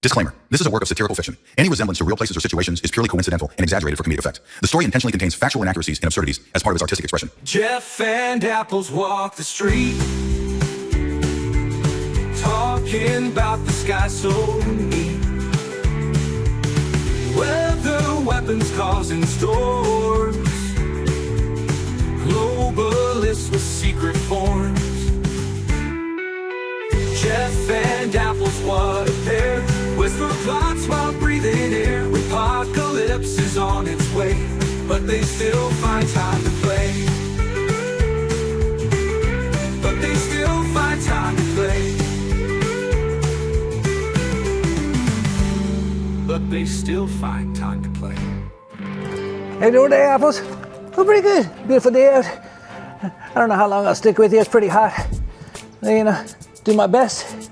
Disclaimer. This is a work of satirical fiction. Any resemblance to real places or situations is purely coincidental and exaggerated for comedic effect. The story intentionally contains factual inaccuracies and absurdities as part of its artistic expression. Jeff and Apples walk the street, talking about the sky so neat. Weather, weapons causing storms, globalists with secret forms. Jeff and Apples, what a pair. Whisper plots while breathing air. Apocalypse is on its way, but they still find time to play. But they still find time to play. But they still find time to play. How you doing there, Apples? Oh, pretty good. Beautiful day out. I don't know how long I'll stick with you. It's pretty hot. You know, do my best.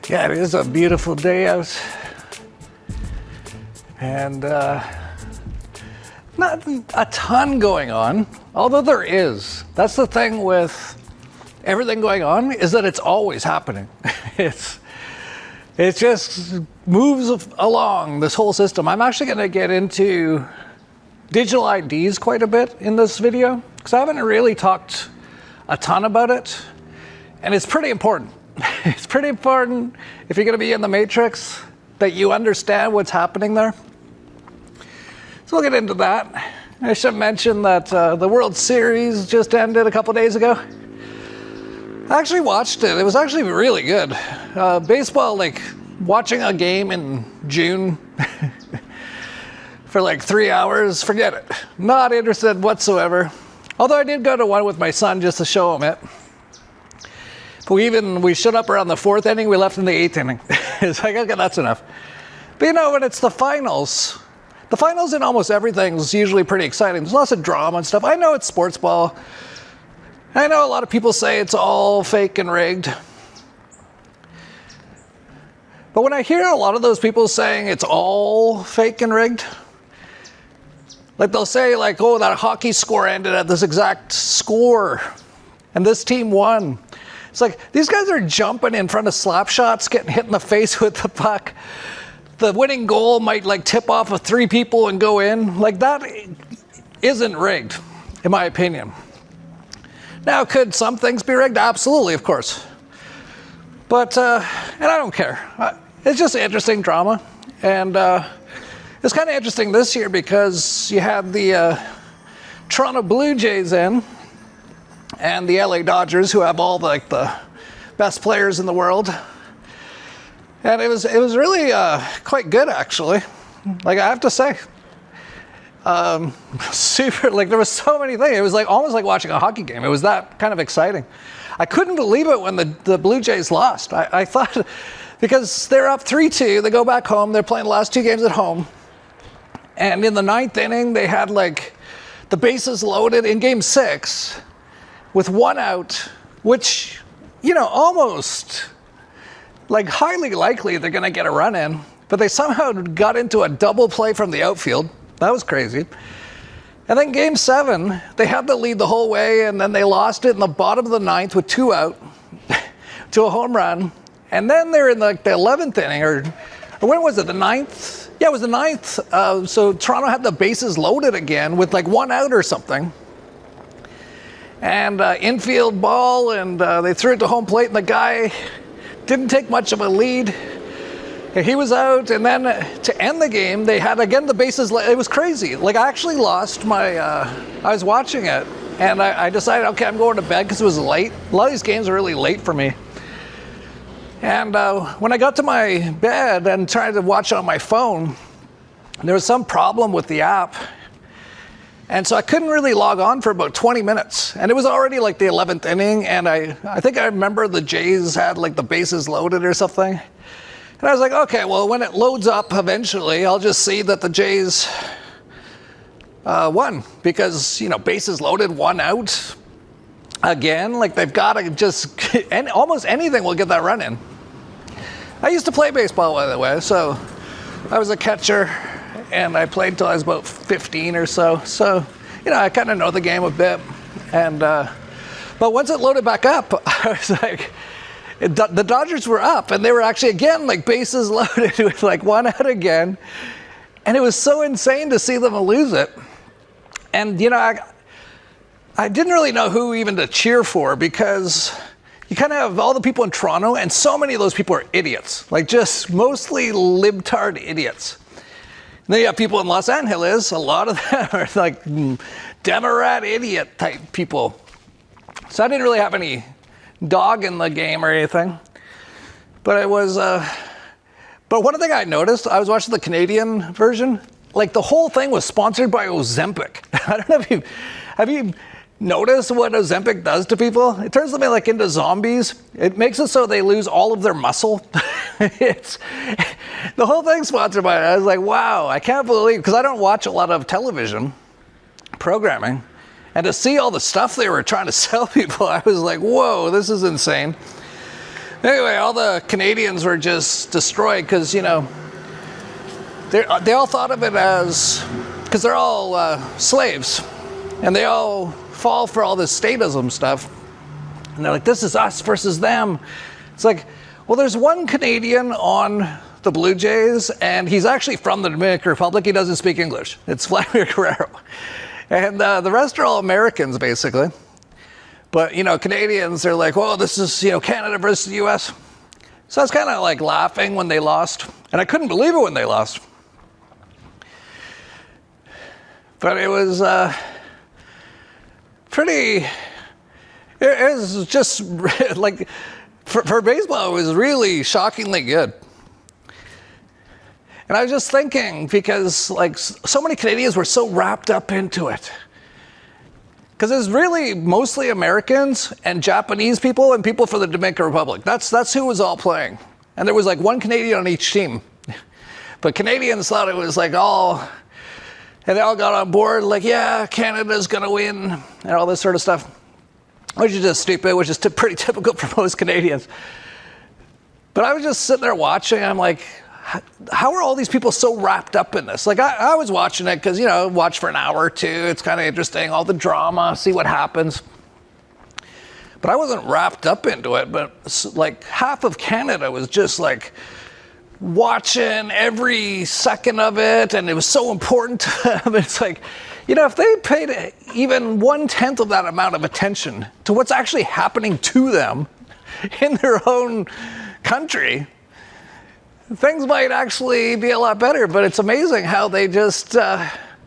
Yeah, it is a beautiful day out. And not a ton going on, although there is. That's the thing with everything going on, is that it's always happening. It just moves along, this whole system. I'm actually going to get into digital IDs quite a bit in this video, because I haven't really talked a ton about it, and it's pretty important. It's pretty important if you're going to be in the Matrix that you understand what's happening there. So we'll get into that. I should mention that the World Series just ended a couple days ago. I actually watched it. It was actually really good. Baseball, like watching a game in June for like 3 hours, forget it. Not interested whatsoever. Although I did go to one with my son just to show him it. We showed up around the 4th inning, we left in the 8th inning. It's like, okay, that's enough. But you know, when it's the finals in almost everything is usually pretty exciting. There's lots of drama and stuff. I know it's sports ball. I know a lot of people say it's all fake and rigged. But when I hear a lot of those people saying it's all fake and rigged, like they'll say like, oh, that hockey score ended at this exact score and this team won. It's like, these guys are jumping in front of slap shots, getting hit in the face with the puck. The winning goal might like tip off of 3 people and go in. Like, that isn't rigged, in my opinion. Now, could some things be rigged? Absolutely, of course. But, and I don't care. It's just interesting drama. And it's kind of interesting this year because you had the Toronto Blue Jays in, and the LA Dodgers, who have all the best players in the world. And it was really quite good, actually. Like, I have to say. Super, like, there was so many things. It was like almost like watching a hockey game. It was that kind of exciting. I couldn't believe it when the Blue Jays lost. I thought, because they're up 3-2, they go back home, they're playing the last 2 games at home. And in the 9th inning, they had like the bases loaded in game 6 with 1 out, which, you know, almost like highly likely they're going to get a run in, but they somehow got into a double play from the outfield. That was crazy. And then game 7, they had the lead the whole way, and then they lost it in the bottom of the 9th with 2 out to a home run. And then they're in like the 11th inning, or when was it, the 9th? Yeah, it was the 9th. So Toronto had the bases loaded again with like 1 out or something. And infield ball, and they threw it to home plate, and the guy didn't take much of a lead. He was out, and then to end the game, they had again the bases. It was crazy. Like, I actually lost my. I was watching it, and I decided, okay, I'm going to bed because it was late. A lot of these games are really late for me. And when I got to my bed and tried to watch it on my phone, there was some problem with the app. And so I couldn't really log on for about 20 minutes. And it was already like the 11th inning. And I think I remember the Jays had like the bases loaded or something. And I was like, okay, well, when it loads up eventually, I'll just see that the Jays won. Because, you know, bases loaded, 1 out. Again, like they've got to just, and almost anything will get that run in. I used to play baseball, by the way. So I was a catcher. And I played till I was about 15 or so. So, you know, I kind of know the game a bit. And but once it loaded back up, I was like, The Dodgers were up, and they were actually, again, like bases loaded with like one out again. And it was so insane to see them lose it. And, you know, I didn't really know who even to cheer for, because you kind of have all the people in Toronto, and so many of those people are idiots, like just mostly libtard idiots. And then you have people in Los Angeles, a lot of them are like Democrat idiot type people. So I didn't really have any dog in the game or anything. But it was, but one thing I noticed, I was watching the Canadian version, like the whole thing was sponsored by Ozempic. I don't know if have you noticed what Ozempic does to people? It turns them into zombies. It makes it so they lose all of their muscle. It's the whole thing's sponsored by it. I was like, wow, I can't believe, because I don't watch a lot of television programming, and to see all the stuff they were trying to sell people, I was like, whoa, this is insane. Anyway, all the Canadians were just destroyed because, you know, they all thought of it as, because they're all slaves, and they all fall for all this statism stuff. And they're like, this is us versus them. It's like, well, there's one Canadian on the Blue Jays, and he's actually from the Dominican Republic. He doesn't speak English. It's Vladimir Guerrero. And the rest are all Americans, basically. But, you know, Canadians are like, well, this is, you know, Canada versus the U.S. So I was kind of like laughing when they lost. And I couldn't believe it when they lost. But it was pretty, it was just like, for baseball, it was really shockingly good. And I was just thinking, because like so many Canadians were so wrapped up into it. Because it's really mostly Americans and Japanese people and people for the Dominican Republic. That's who was all playing. And there was like one Canadian on each team. But Canadians thought it was like all, and they all got on board like, yeah, Canada's going to win and all this sort of stuff. Which is just stupid, which is pretty typical for most Canadians. But I was just sitting there watching, I'm like, how are all these people so wrapped up in this? Like, I was watching it because, you know, watch for an hour or two. It's kind of interesting, all the drama, see what happens. But I wasn't wrapped up into it. But like half of Canada was just like watching every second of it, and it was so important to them. It's like, you know, if they paid even 1/10 of that amount of attention to what's actually happening to them in their own country, things might actually be a lot better. But it's amazing how they just,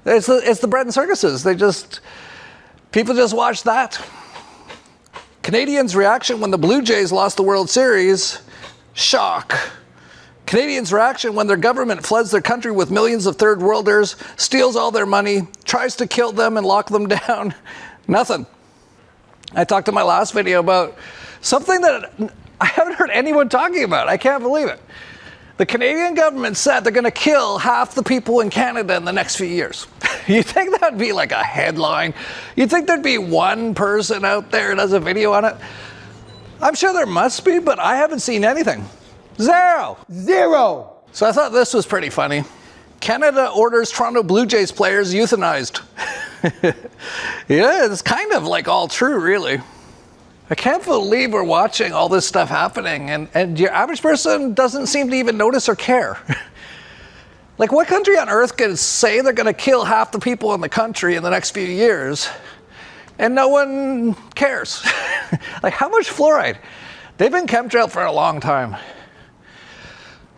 it's the bread and circuses. People just watch that. Canadians' reaction when the Blue Jays lost the World Series, shock. Canadians' reaction when their government floods their country with millions of third worlders, steals all their money, tries to kill them and lock them down, nothing. I talked in my last video about something that I haven't heard anyone talking about. I can't believe it. The Canadian government said they're going to kill half the people in Canada in the next few years. You'd think that'd be like a headline. You'd think there'd be one person out there that does a video on it. I'm sure there must be, but I haven't seen anything. Zero. So I thought this was pretty funny. Canada orders Toronto Blue Jays players euthanized. Yeah, it's kind of like all true, really. I can't believe we're watching all this stuff happening, and your average person doesn't seem to even notice or care. Like, what country on earth could say they're going to kill half the people in the country in the next few years, and no one cares? Like, how much fluoride? They've been chemtrailed for a long time.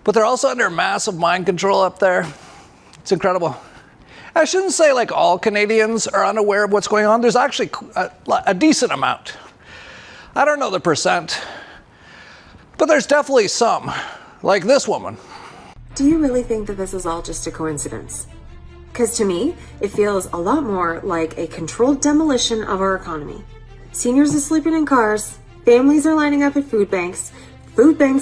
But they're also under massive mind control up there. It's incredible. I shouldn't say like all Canadians are unaware of what's going on. There's actually a decent amount. I don't know the percent, but there's definitely some, like this woman. Do you really think that this is all just a coincidence? Because to me, it feels a lot more like a controlled demolition of our economy. Seniors are sleeping in cars, families are lining up at food banks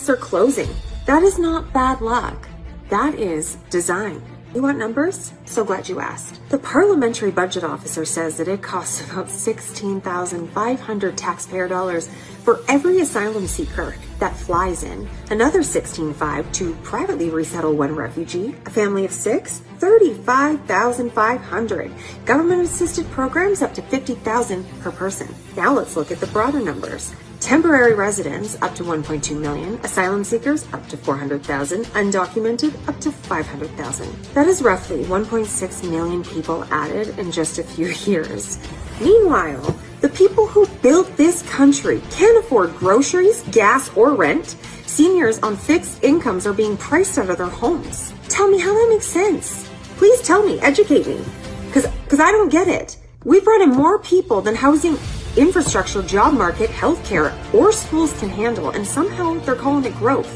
are closing. That is not bad luck. That is design. You want numbers? So glad you asked. The Parliamentary Budget Officer says that it costs about $16,500 taxpayer dollars for every asylum seeker that flies in. Another $16,500 to privately resettle one refugee. A family of 6, $35,500. Government-assisted programs up to $50,000 per person. Now let's look at the broader numbers. Temporary residents up to 1.2 million, asylum seekers up to 400,000, undocumented up to 500,000. That is roughly 1.6 million people added in just a few years. Meanwhile, the people who built this country can't afford groceries, gas, or rent. Seniors on fixed incomes are being priced out of their homes. Tell me how that makes sense. Please tell me, educate me, because I don't get it. We've brought in more people than housing, infrastructure, job market, healthcare, or schools can handle, and somehow they're calling it growth.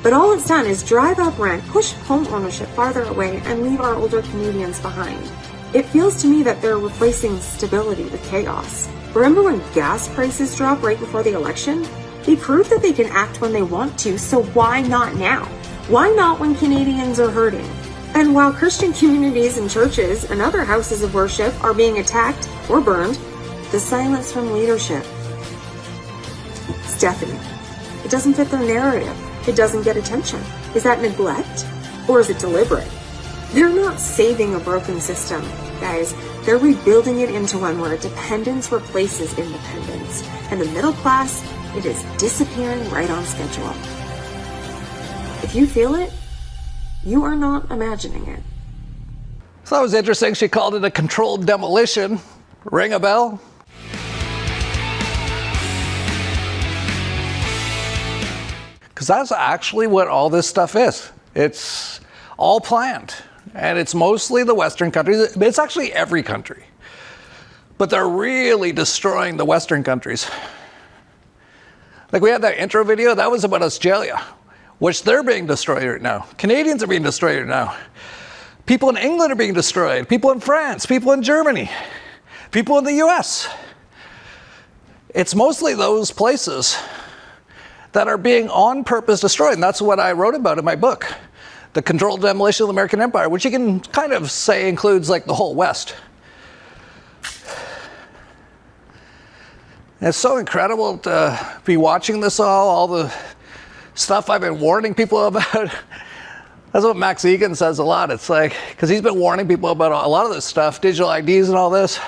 But all it's done is drive up rent, push home ownership farther away, and leave our older Canadians behind. It feels to me that they're replacing stability with chaos. Remember when gas prices dropped right before the election? They proved that they can act when they want to, so why not now? Why not when Canadians are hurting? And while Christian communities and churches and other houses of worship are being attacked or burned, the silence from leadership is deafening. It doesn't fit their narrative. It doesn't get attention. Is that neglect? Or is it deliberate? They're not saving a broken system, guys. They're rebuilding it into one where dependence replaces independence. And the middle class, it is disappearing right on schedule. If you feel it, you are not imagining it. So that was interesting. She called it a controlled demolition. Ring a bell? Because that's actually what all this stuff is. It's all planned. And it's mostly the Western countries. It's actually every country. But they're really destroying the Western countries. Like we had that intro video, that was about Australia, which they're being destroyed right now. Canadians are being destroyed right now. People in England are being destroyed. People in France, people in Germany, people in the US. It's mostly those places that are being on purpose destroyed. And that's what I wrote about in my book, The Controlled Demolition of the American Empire, which you can kind of say includes like the whole West. And it's so incredible to be watching this all the stuff I've been warning people about. That's what Max Egan says a lot. It's like, because he's been warning people about a lot of this stuff, digital IDs and all this,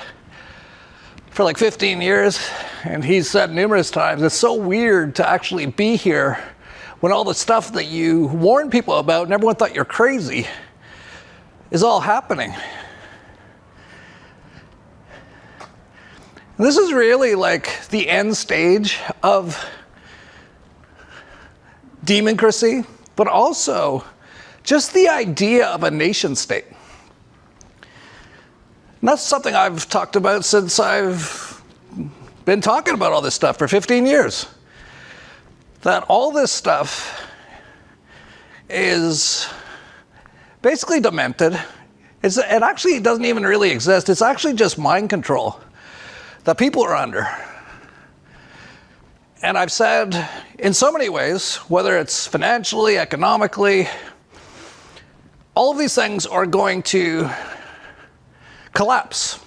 for like 15 years. And he's said numerous times, it's so weird to actually be here when all the stuff that you warn people about and everyone thought you're crazy is all happening. And this is really like the end stage of democracy, but also just the idea of a nation state. And that's something I've talked about since I've been talking about all this stuff for 15 years. That all this stuff is basically demented. It actually doesn't even really exist. It's actually just mind control that people are under. And I've said in so many ways, whether it's financially, economically, all of these things are going to collapse.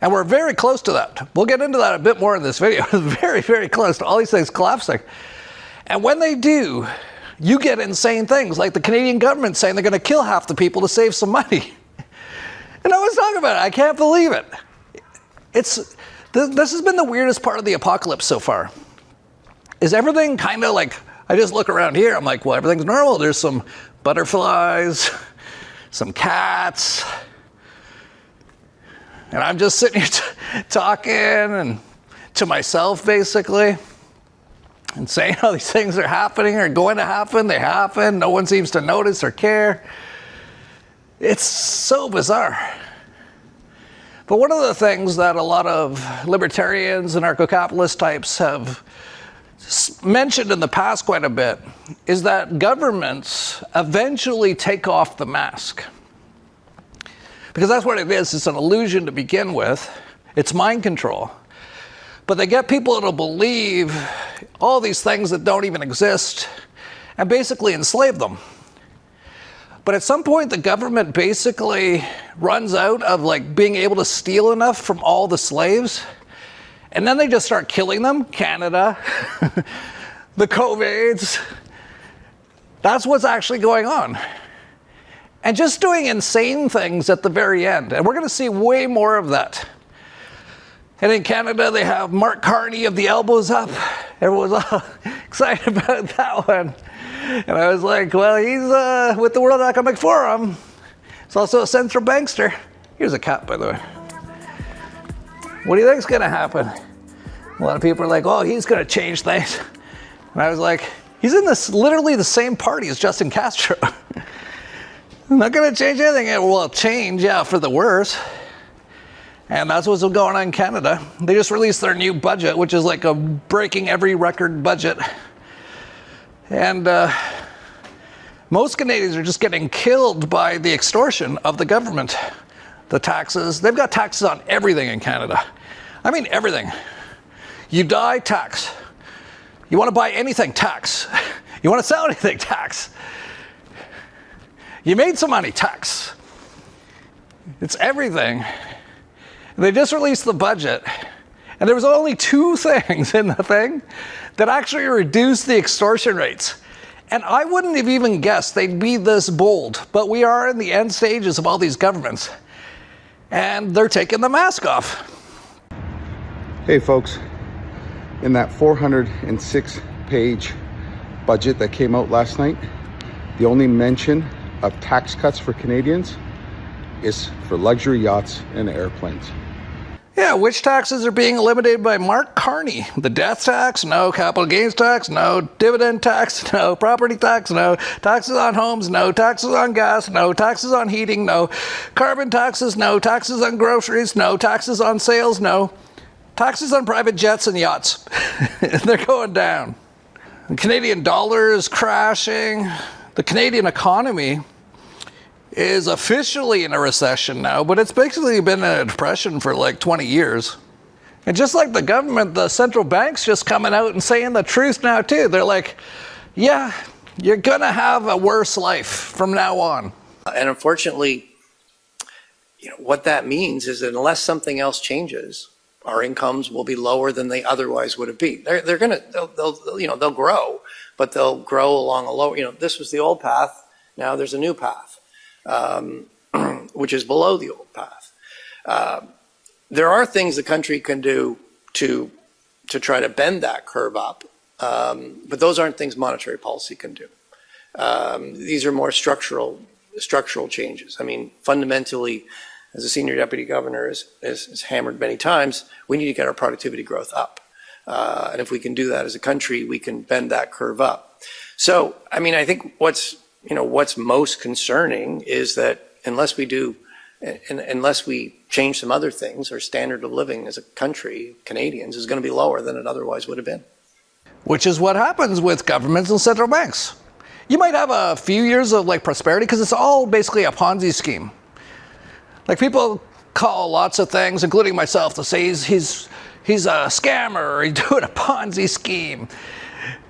And we're very close to that. We'll get into that a bit more in this video. Very, very close to all these things collapsing. And when they do, you get insane things like the Canadian government saying they're going to kill half the people to save some money. And I was talking about it. I can't believe it. This has been the weirdest part of the apocalypse so far. Is everything kind of like, I just look around here, I'm like, well, everything's normal. There's some butterflies, some cats. And I'm just sitting here talking and to myself, basically, and saying how these things are happening or going to happen. They happen. No one seems to notice or care. It's so bizarre. But one of the things that a lot of libertarians and anarcho-capitalist types have mentioned in the past quite a bit is that governments eventually take off the mask. Because that's what it is. It's an illusion to begin with. It's mind control. But they get people to believe all these things that don't even exist and basically enslave them. But at some point, the government basically runs out of like being able to steal enough from all the slaves. And then they just start killing them. Canada, the COVIDs. That's what's actually going on. And just doing insane things at the very end. And we're going to see way more of that. And in Canada, they have Mark Carney of the Elbows Up. Everyone's all excited about that one. And I was like, well, he's with the World Economic Forum. He's also a central bankster. Here's a cat, by the way. What do you think's going to happen? A lot of people are like, oh, he's going to change things. And I was like, he's in this literally the same party as Justin Castro. Not going to change anything. It will change, yeah, for the worse. And that's what's going on in Canada. They just released their new budget, which is like a breaking every record budget. And most Canadians are just getting killed by the extortion of the government. The taxes, they've got taxes on everything in Canada. I mean everything. You die, tax. You want to buy anything, tax. You want to sell anything, tax. You made some money, tax. It's everything. They just released the budget, and there was only 2 things in the thing that actually reduced the extortion rates. And I wouldn't have even guessed they'd be this bold, but we are in the end stages of all these governments, and they're taking the mask off. Hey folks, in that 406-page budget that came out last night, the only mention of tax cuts for Canadians is for luxury yachts and airplanes. Yeah, which taxes are being eliminated by Mark Carney? The death tax? No. Capital gains tax? No. Dividend tax? No. Property tax? No. Taxes on homes? No. Taxes on gas? No. Taxes on heating? No. Carbon taxes? No. Taxes on groceries? No. Taxes on sales? No. Taxes on private jets and yachts. They're going down. The Canadian dollar is crashing. The Canadian economy is officially in a recession now, but it's basically been in a depression for like 20 years. And just like the government, the central bank's just coming out and saying the truth now too. They're like, yeah, you're gonna have a worse life from now on. And unfortunately, what that means is that unless something else changes, our incomes will be lower than they otherwise would have been. They'll grow, but they'll grow along a lower, this was the old path, now there's a new path. Which is below the old path. There are things the country can do to try to bend that curve up, but those aren't things monetary policy can do. These are more structural changes. I mean, fundamentally, as a senior deputy governor is hammered many times, we need to get our productivity growth up. And if we can do that as a country, we can bend that curve up. So, I mean, I think what's most concerning is that unless we change some other things, our standard of living as a country, Canadians, is going to be lower than it otherwise would have been. Which is what happens with governments and central banks. You might have a few years of like prosperity because it's all basically a Ponzi scheme. Like people call lots of things, including myself, to say he's a scammer or he's doing a Ponzi scheme.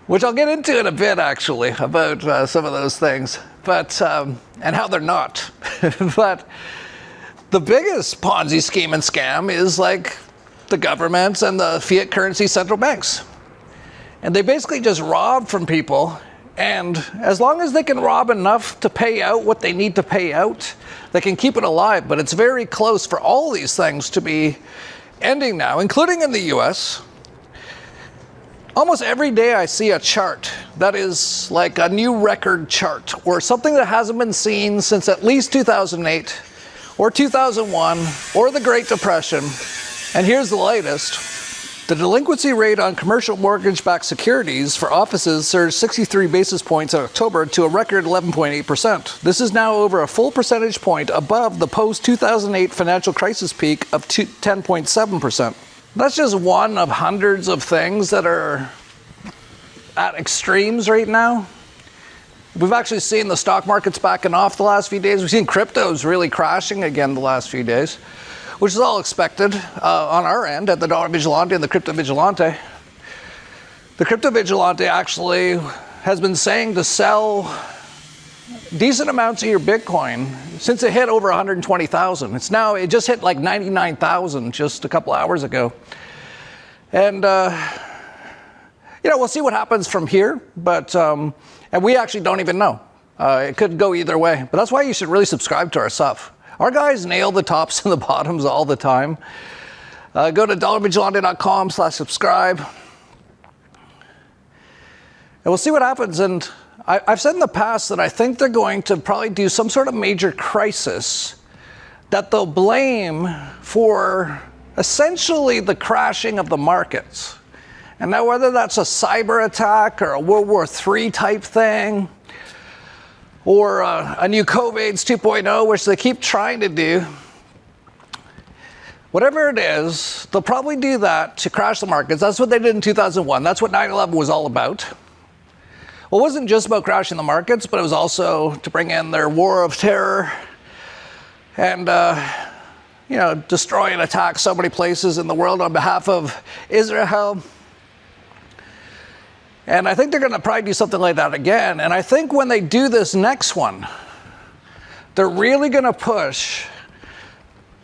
Which I'll get into in a bit, actually, about some of those things, but and how they're not. But the biggest Ponzi scheme and scam is like the governments and the fiat currency central banks. And they basically just rob from people, and as long as they can rob enough to pay out what they need to pay out, they can keep it alive. But it's very close for all these things to be ending now, including in the US. Almost every day I see a chart that is like a new record chart or something that hasn't been seen since at least 2008 or 2001 or the Great Depression. And here's the latest. The delinquency rate on commercial mortgage-backed securities for offices surged 63 basis points in October to a record 11.8%. This is now over a full percentage point above the post-2008 financial crisis peak of 10.7%. That's just one of hundreds of things that are at extremes right now. We've actually seen the stock markets backing off the last few days. We've seen cryptos really crashing again the last few days, which is all expected on our end at the Dollar Vigilante and the Crypto Vigilante. The Crypto Vigilante actually has been saying to sell decent amounts of your Bitcoin since it hit over 120,000. It just hit like 99,000 just a couple hours ago. And, we'll see what happens from here, but, and we actually don't even know. It could go either way, but that's why you should really subscribe to our stuff. Our guys nail the tops and the bottoms all the time. Go to dollarvigilante.com/subscribe. And we'll see what happens. And I've said in the past that I think they're going to probably do some sort of major crisis that they'll blame for essentially the crashing of the markets. And now whether that's a cyber attack or a World War III type thing, or a new COVID's 2.0, which they keep trying to do, whatever it is, they'll probably do that to crash the markets. That's what they did in 2001. That's what 9/11 was all about. Well, it wasn't just about crashing the markets, but it was also to bring in their war of terror and, destroy and attack so many places in the world on behalf of Israel. And I think they're going to probably do something like that again. And I think when they do this next one, they're really going to push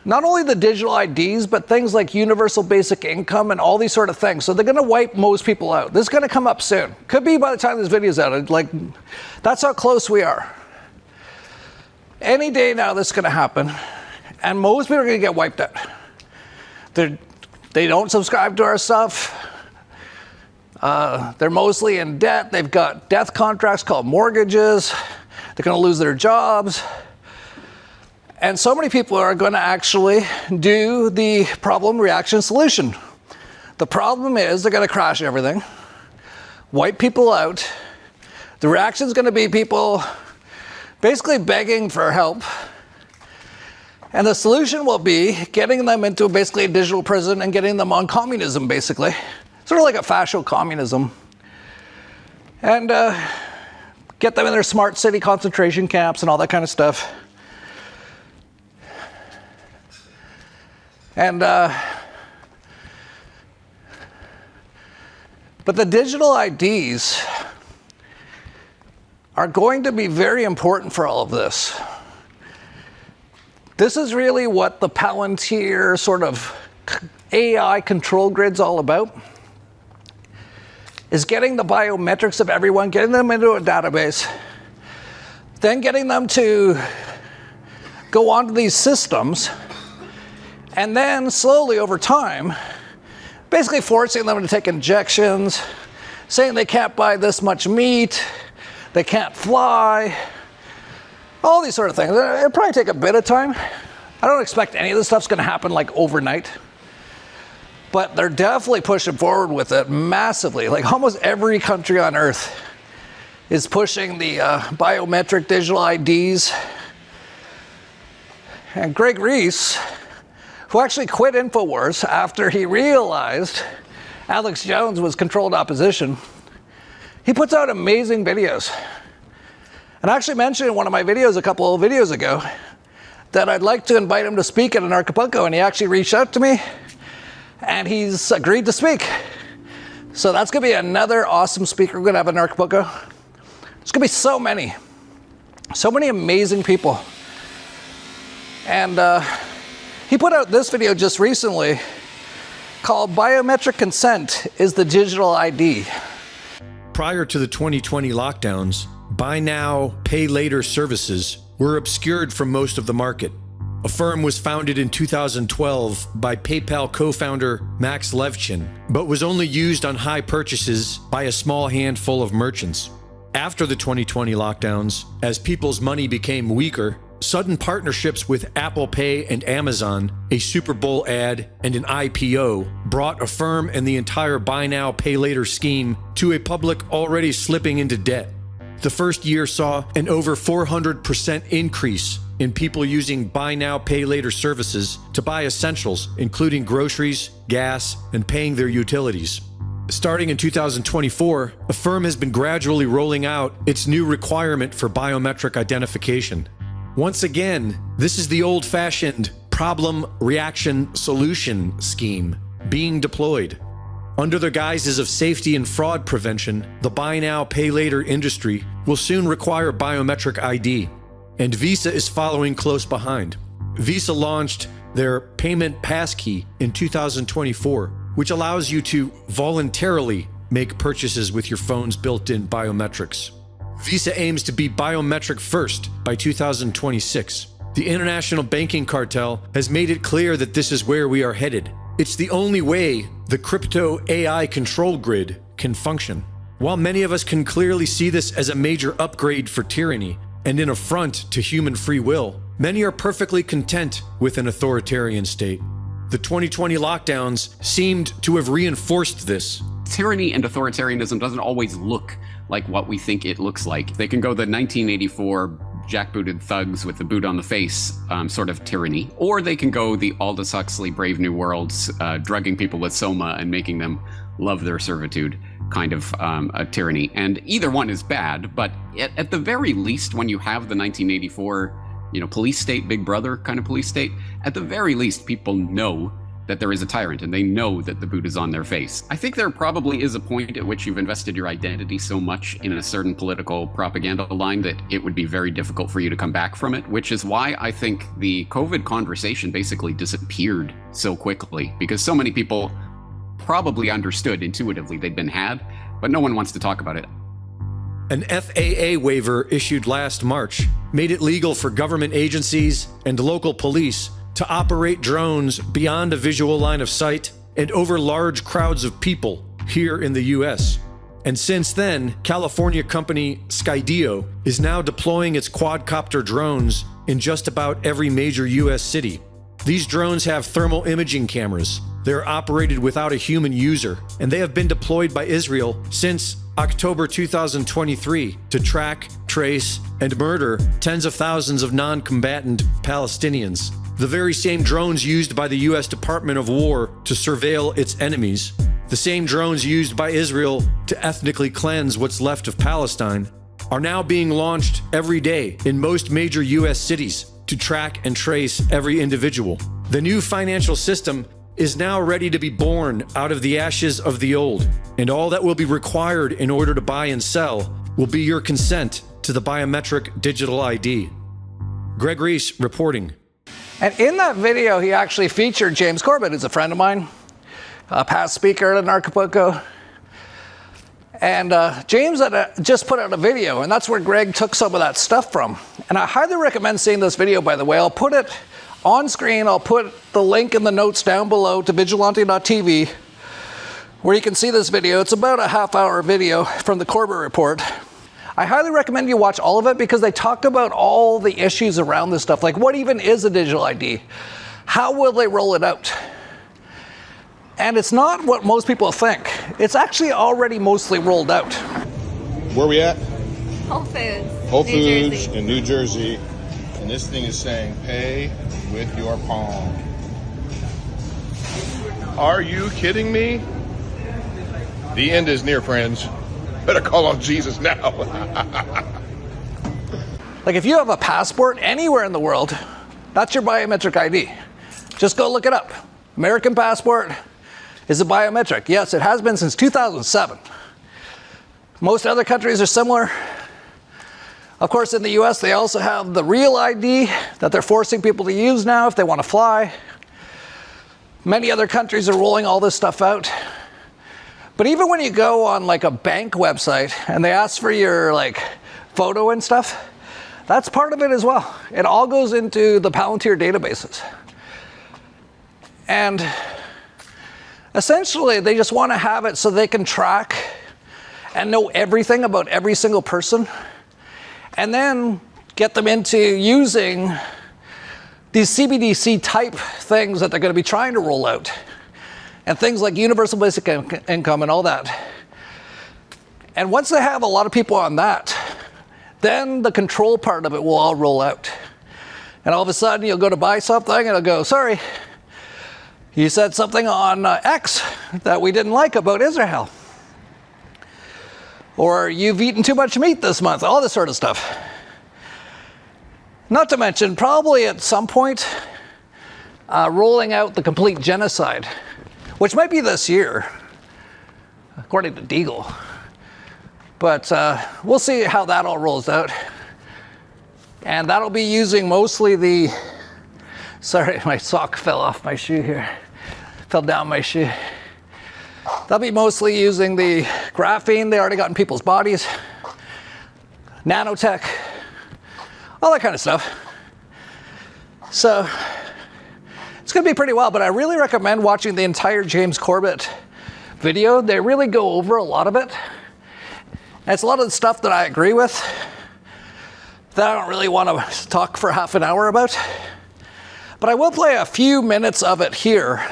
not only the digital IDs, but things like universal basic income and all these sort of things. So they're going to wipe most people out. This is going to come up soon. Could be by the time this video's out. Like, that's how close we are. Any day now, this is going to happen. And most people are going to get wiped out. They don't subscribe to our stuff. They're mostly in debt. They've got death contracts called mortgages. They're going to lose their jobs. And so many people are going to actually do the problem, reaction, solution. The problem is they're going to crash everything, wipe people out. The reaction is going to be people basically begging for help. And the solution will be getting them into basically a digital prison and getting them on communism, basically. Sort of like a fascio communism. And get them in their smart city concentration camps and all that kind of stuff. And but the digital IDs are going to be very important for all of this. This is really what the Palantir sort of AI control grid's all about, is getting the biometrics of everyone, getting them into a database, then getting them to go onto these systems, and then slowly over time, basically forcing them to take injections, saying they can't buy this much meat, they can't fly, all these sort of things. It'll probably take a bit of time. I don't expect any of this stuff's going to happen like overnight. But they're definitely pushing forward with it massively. Like almost every country on earth is pushing the biometric digital IDs. And Greg Reese, who actually quit InfoWars after he realized Alex Jones was controlled opposition, he puts out amazing videos. And I actually mentioned in one of my videos a couple of videos ago that I'd like to invite him to speak at Anarchapulco, and he actually reached out to me, and he's agreed to speak. So that's going to be another awesome speaker we're going to have at Anarchapulco. There's going to be so many amazing people. And he put out this video just recently called Biometric Consent is the Digital ID. Prior to the 2020 lockdowns, buy now, pay later services were obscured from most of the market. A firm was founded in 2012 by PayPal co-founder Max Levchin, but was only used on high purchases by a small handful of merchants. After the 2020 lockdowns, as people's money became weaker, sudden partnerships with Apple Pay and Amazon, a Super Bowl ad, and an IPO brought Affirm and the entire buy now, pay later scheme to a public already slipping into debt. The first year saw an over 400% increase in people using buy now, pay later services to buy essentials, including groceries, gas, and paying their utilities. Starting in 2024, Affirm has been gradually rolling out its new requirement for biometric identification. Once again, this is the old-fashioned problem, reaction, solution scheme being deployed. Under the guises of safety and fraud prevention, the buy now, pay later industry will soon require biometric ID, and Visa is following close behind. Visa launched their payment passkey in 2024, which allows you to voluntarily make purchases with your phone's built-in biometrics. Visa aims to be biometric first by 2026. The international banking cartel has made it clear that this is where we are headed. It's the only way the crypto AI control grid can function. While many of us can clearly see this as a major upgrade for tyranny and an affront to human free will, many are perfectly content with an authoritarian state. The 2020 lockdowns seemed to have reinforced this. Tyranny and authoritarianism doesn't always look like what we think it looks like. They can go the 1984 jackbooted thugs with the boot on the face sort of tyranny, or they can go the Aldous Huxley Brave New Worlds, drugging people with soma and making them love their servitude kind of a tyranny. And either one is bad, but at the very least, when you have the 1984 police state, Big Brother kind of police state, at the very least, people know that there is a tyrant and they know that the boot is on their face. I think there probably is a point at which you've invested your identity so much in a certain political propaganda line that it would be very difficult for you to come back from it, which is why I think the COVID conversation basically disappeared so quickly, because so many people probably understood intuitively they'd been had, but no one wants to talk about it. An FAA waiver issued last March made it legal for government agencies and local police to operate drones beyond a visual line of sight and over large crowds of people here in the US. And since then, California company Skydio is now deploying its quadcopter drones in just about every major US city. These drones have thermal imaging cameras. They're operated without a human user, and they have been deployed by Israel since October 2023 to track, trace, and murder tens of thousands of non-combatant Palestinians. The very same drones used by the US Department of War to surveil its enemies, the same drones used by Israel to ethnically cleanse what's left of Palestine, are now being launched every day in most major US cities to track and trace every individual. The new financial system is now ready to be born out of the ashes of the old, and all that will be required in order to buy and sell will be your consent to the biometric digital ID. Greg Reese reporting. And in that video, he actually featured James Corbett, who's a friend of mine, a past speaker at Anarchapulco. And James had just put out a video, and that's where Greg took some of that stuff from. And I highly recommend seeing this video, by the way. I'll put it on screen. I'll put the link in the notes down below to vigilante.tv, where you can see this video. It's about a half-hour video from the Corbett Report. I highly recommend you watch all of it because they talk about all the issues around this stuff. Like, what even is a digital ID? How will they roll it out? And it's not what most people think. It's actually already mostly rolled out. Where are we at? Whole Foods. Whole New Foods Jersey. in New Jersey. And this thing is saying, pay with your palm. Are you kidding me? The end is near, friends. Better call on Jesus now. Like, if you have a passport anywhere in the world, that's your biometric ID. Just go look it up. American passport is a biometric. Yes, it has been since 2007. Most other countries are similar. Of course, in the US, they also have the real ID that they're forcing people to use now if they want to fly. Many other countries are rolling all this stuff out. But even when you go on like a bank website and they ask for your like photo and stuff, that's part of it as well. It all goes into the Palantir databases. And essentially, they just want to have it so they can track and know everything about every single person, and then get them into using these CBDC type things that they're going to be trying to roll out. And things like universal basic income and all that. And once they have a lot of people on that, then the control part of it will all roll out. And all of a sudden, you'll go to buy something, and it'll go, sorry, you said something on X that we didn't like about Israel. Or you've eaten too much meat this month, all this sort of stuff. Not to mention, probably at some point, rolling out the complete genocide, which might be this year, according to Deagle. But we'll see how that all rolls out. And that'll be using mostly the, sorry, my sock fell off my shoe here. Fell down my shoe. That'll be mostly using the graphene they already got in people's bodies, nanotech, all that kind of stuff. So It's going to be pretty wild, but I really recommend watching the entire James Corbett video. They really go over a lot of it. And it's a lot of the stuff that I agree with that I don't really want to talk for half an hour about. But I will play a few minutes of it here.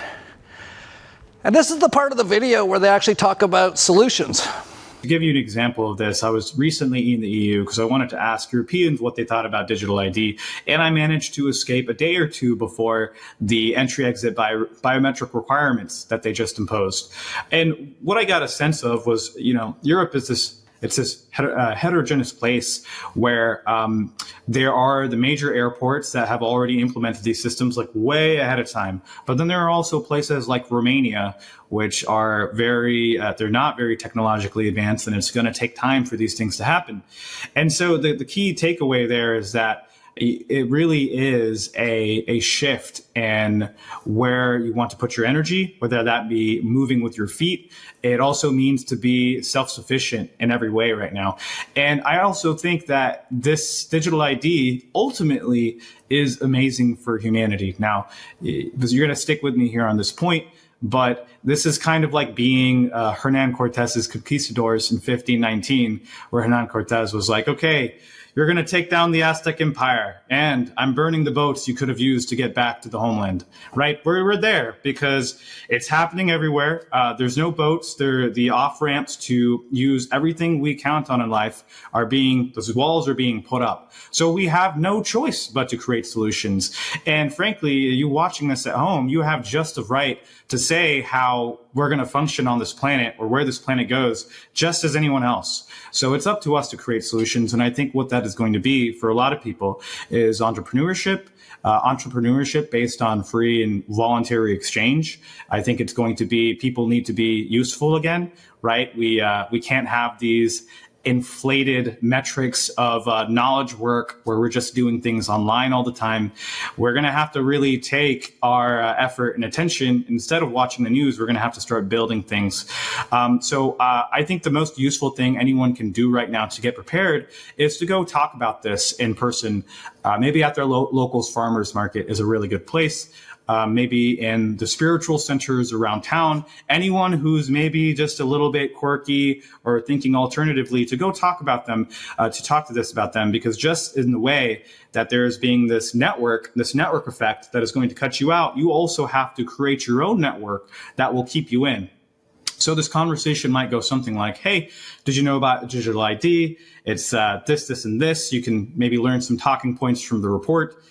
And this is the part of the video where they actually talk about solutions. To give you an example of this, I was recently in the EU because I wanted to ask Europeans what they thought about digital ID, and I managed to escape a day or two before the entry-exit biometric requirements that they just imposed. And what I got a sense of was, Europe is this heterogeneous place where there are the major airports that have already implemented these systems like way ahead of time. But then there are also places like Romania, which are they're not very technologically advanced, and it's going to take time for these things to happen. And so the key takeaway there is that it really is a shift in where you want to put your energy, whether that be moving with your feet. It also means to be self-sufficient in every way right now. And I also think that this digital ID ultimately is amazing for humanity. Now, because you're going to stick with me here on this point, but this is kind of like being Hernan Cortez's conquistadors in 1519, where Hernan Cortez was like, okay, you're going to take down the Aztec Empire, and I'm burning the boats you could have used to get back to the homeland, right? We're there because it's happening everywhere. There's no boats. The off-ramps to use everything we count on in life those walls are being put up. So we have no choice but to create solutions. And frankly, you watching this at home, you have just the right to say how we're going to function on this planet or where this planet goes, just as anyone else. So it's up to us to create solutions. And I think what that is going to be for a lot of people is entrepreneurship based on free and voluntary exchange. I think it's going to be, people need to be useful again, right? We can't have these inflated metrics of knowledge work where we're just doing things online all the time. We're going to have to really take our effort and attention. Instead of watching the news, we're going to have to start building things. So I think the most useful thing anyone can do right now to get prepared is to go talk about this in person. Maybe at their local farmers market is a really good place. Maybe in the spiritual centers around town, anyone who's maybe just a little bit quirky or thinking alternatively, to go talk about them, to talk to this about them, because just in the way that there's being this network effect that is going to cut you out, you also have to create your own network that will keep you in. So this conversation might go something like, hey, did you know about digital ID? It's this, and this. You can maybe learn some talking points from the report.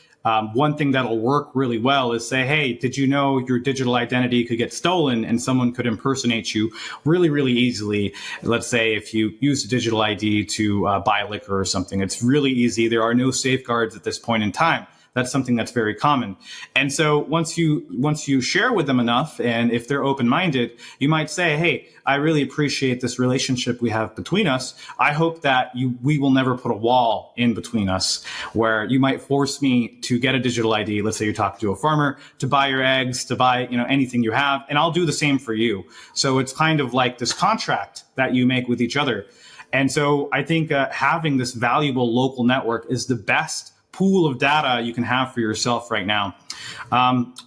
One thing that'll work really well is say, hey, did you know your digital identity could get stolen and someone could impersonate you really, really easily? Let's say if you use a digital ID to buy liquor or something, it's really easy. There are no safeguards at this point in time. That's something that's very common. And so once you share with them enough, and if they're open-minded, you might say, hey, I really appreciate this relationship we have between us. I hope that we will never put a wall in between us where you might force me to get a digital ID. Let's say you're talking to a farmer, to buy your eggs, to buy anything you have, and I'll do the same for you. So it's kind of like this contract that you make with each other. And so I think having this valuable local network is the best pool of data you can have for yourself right now.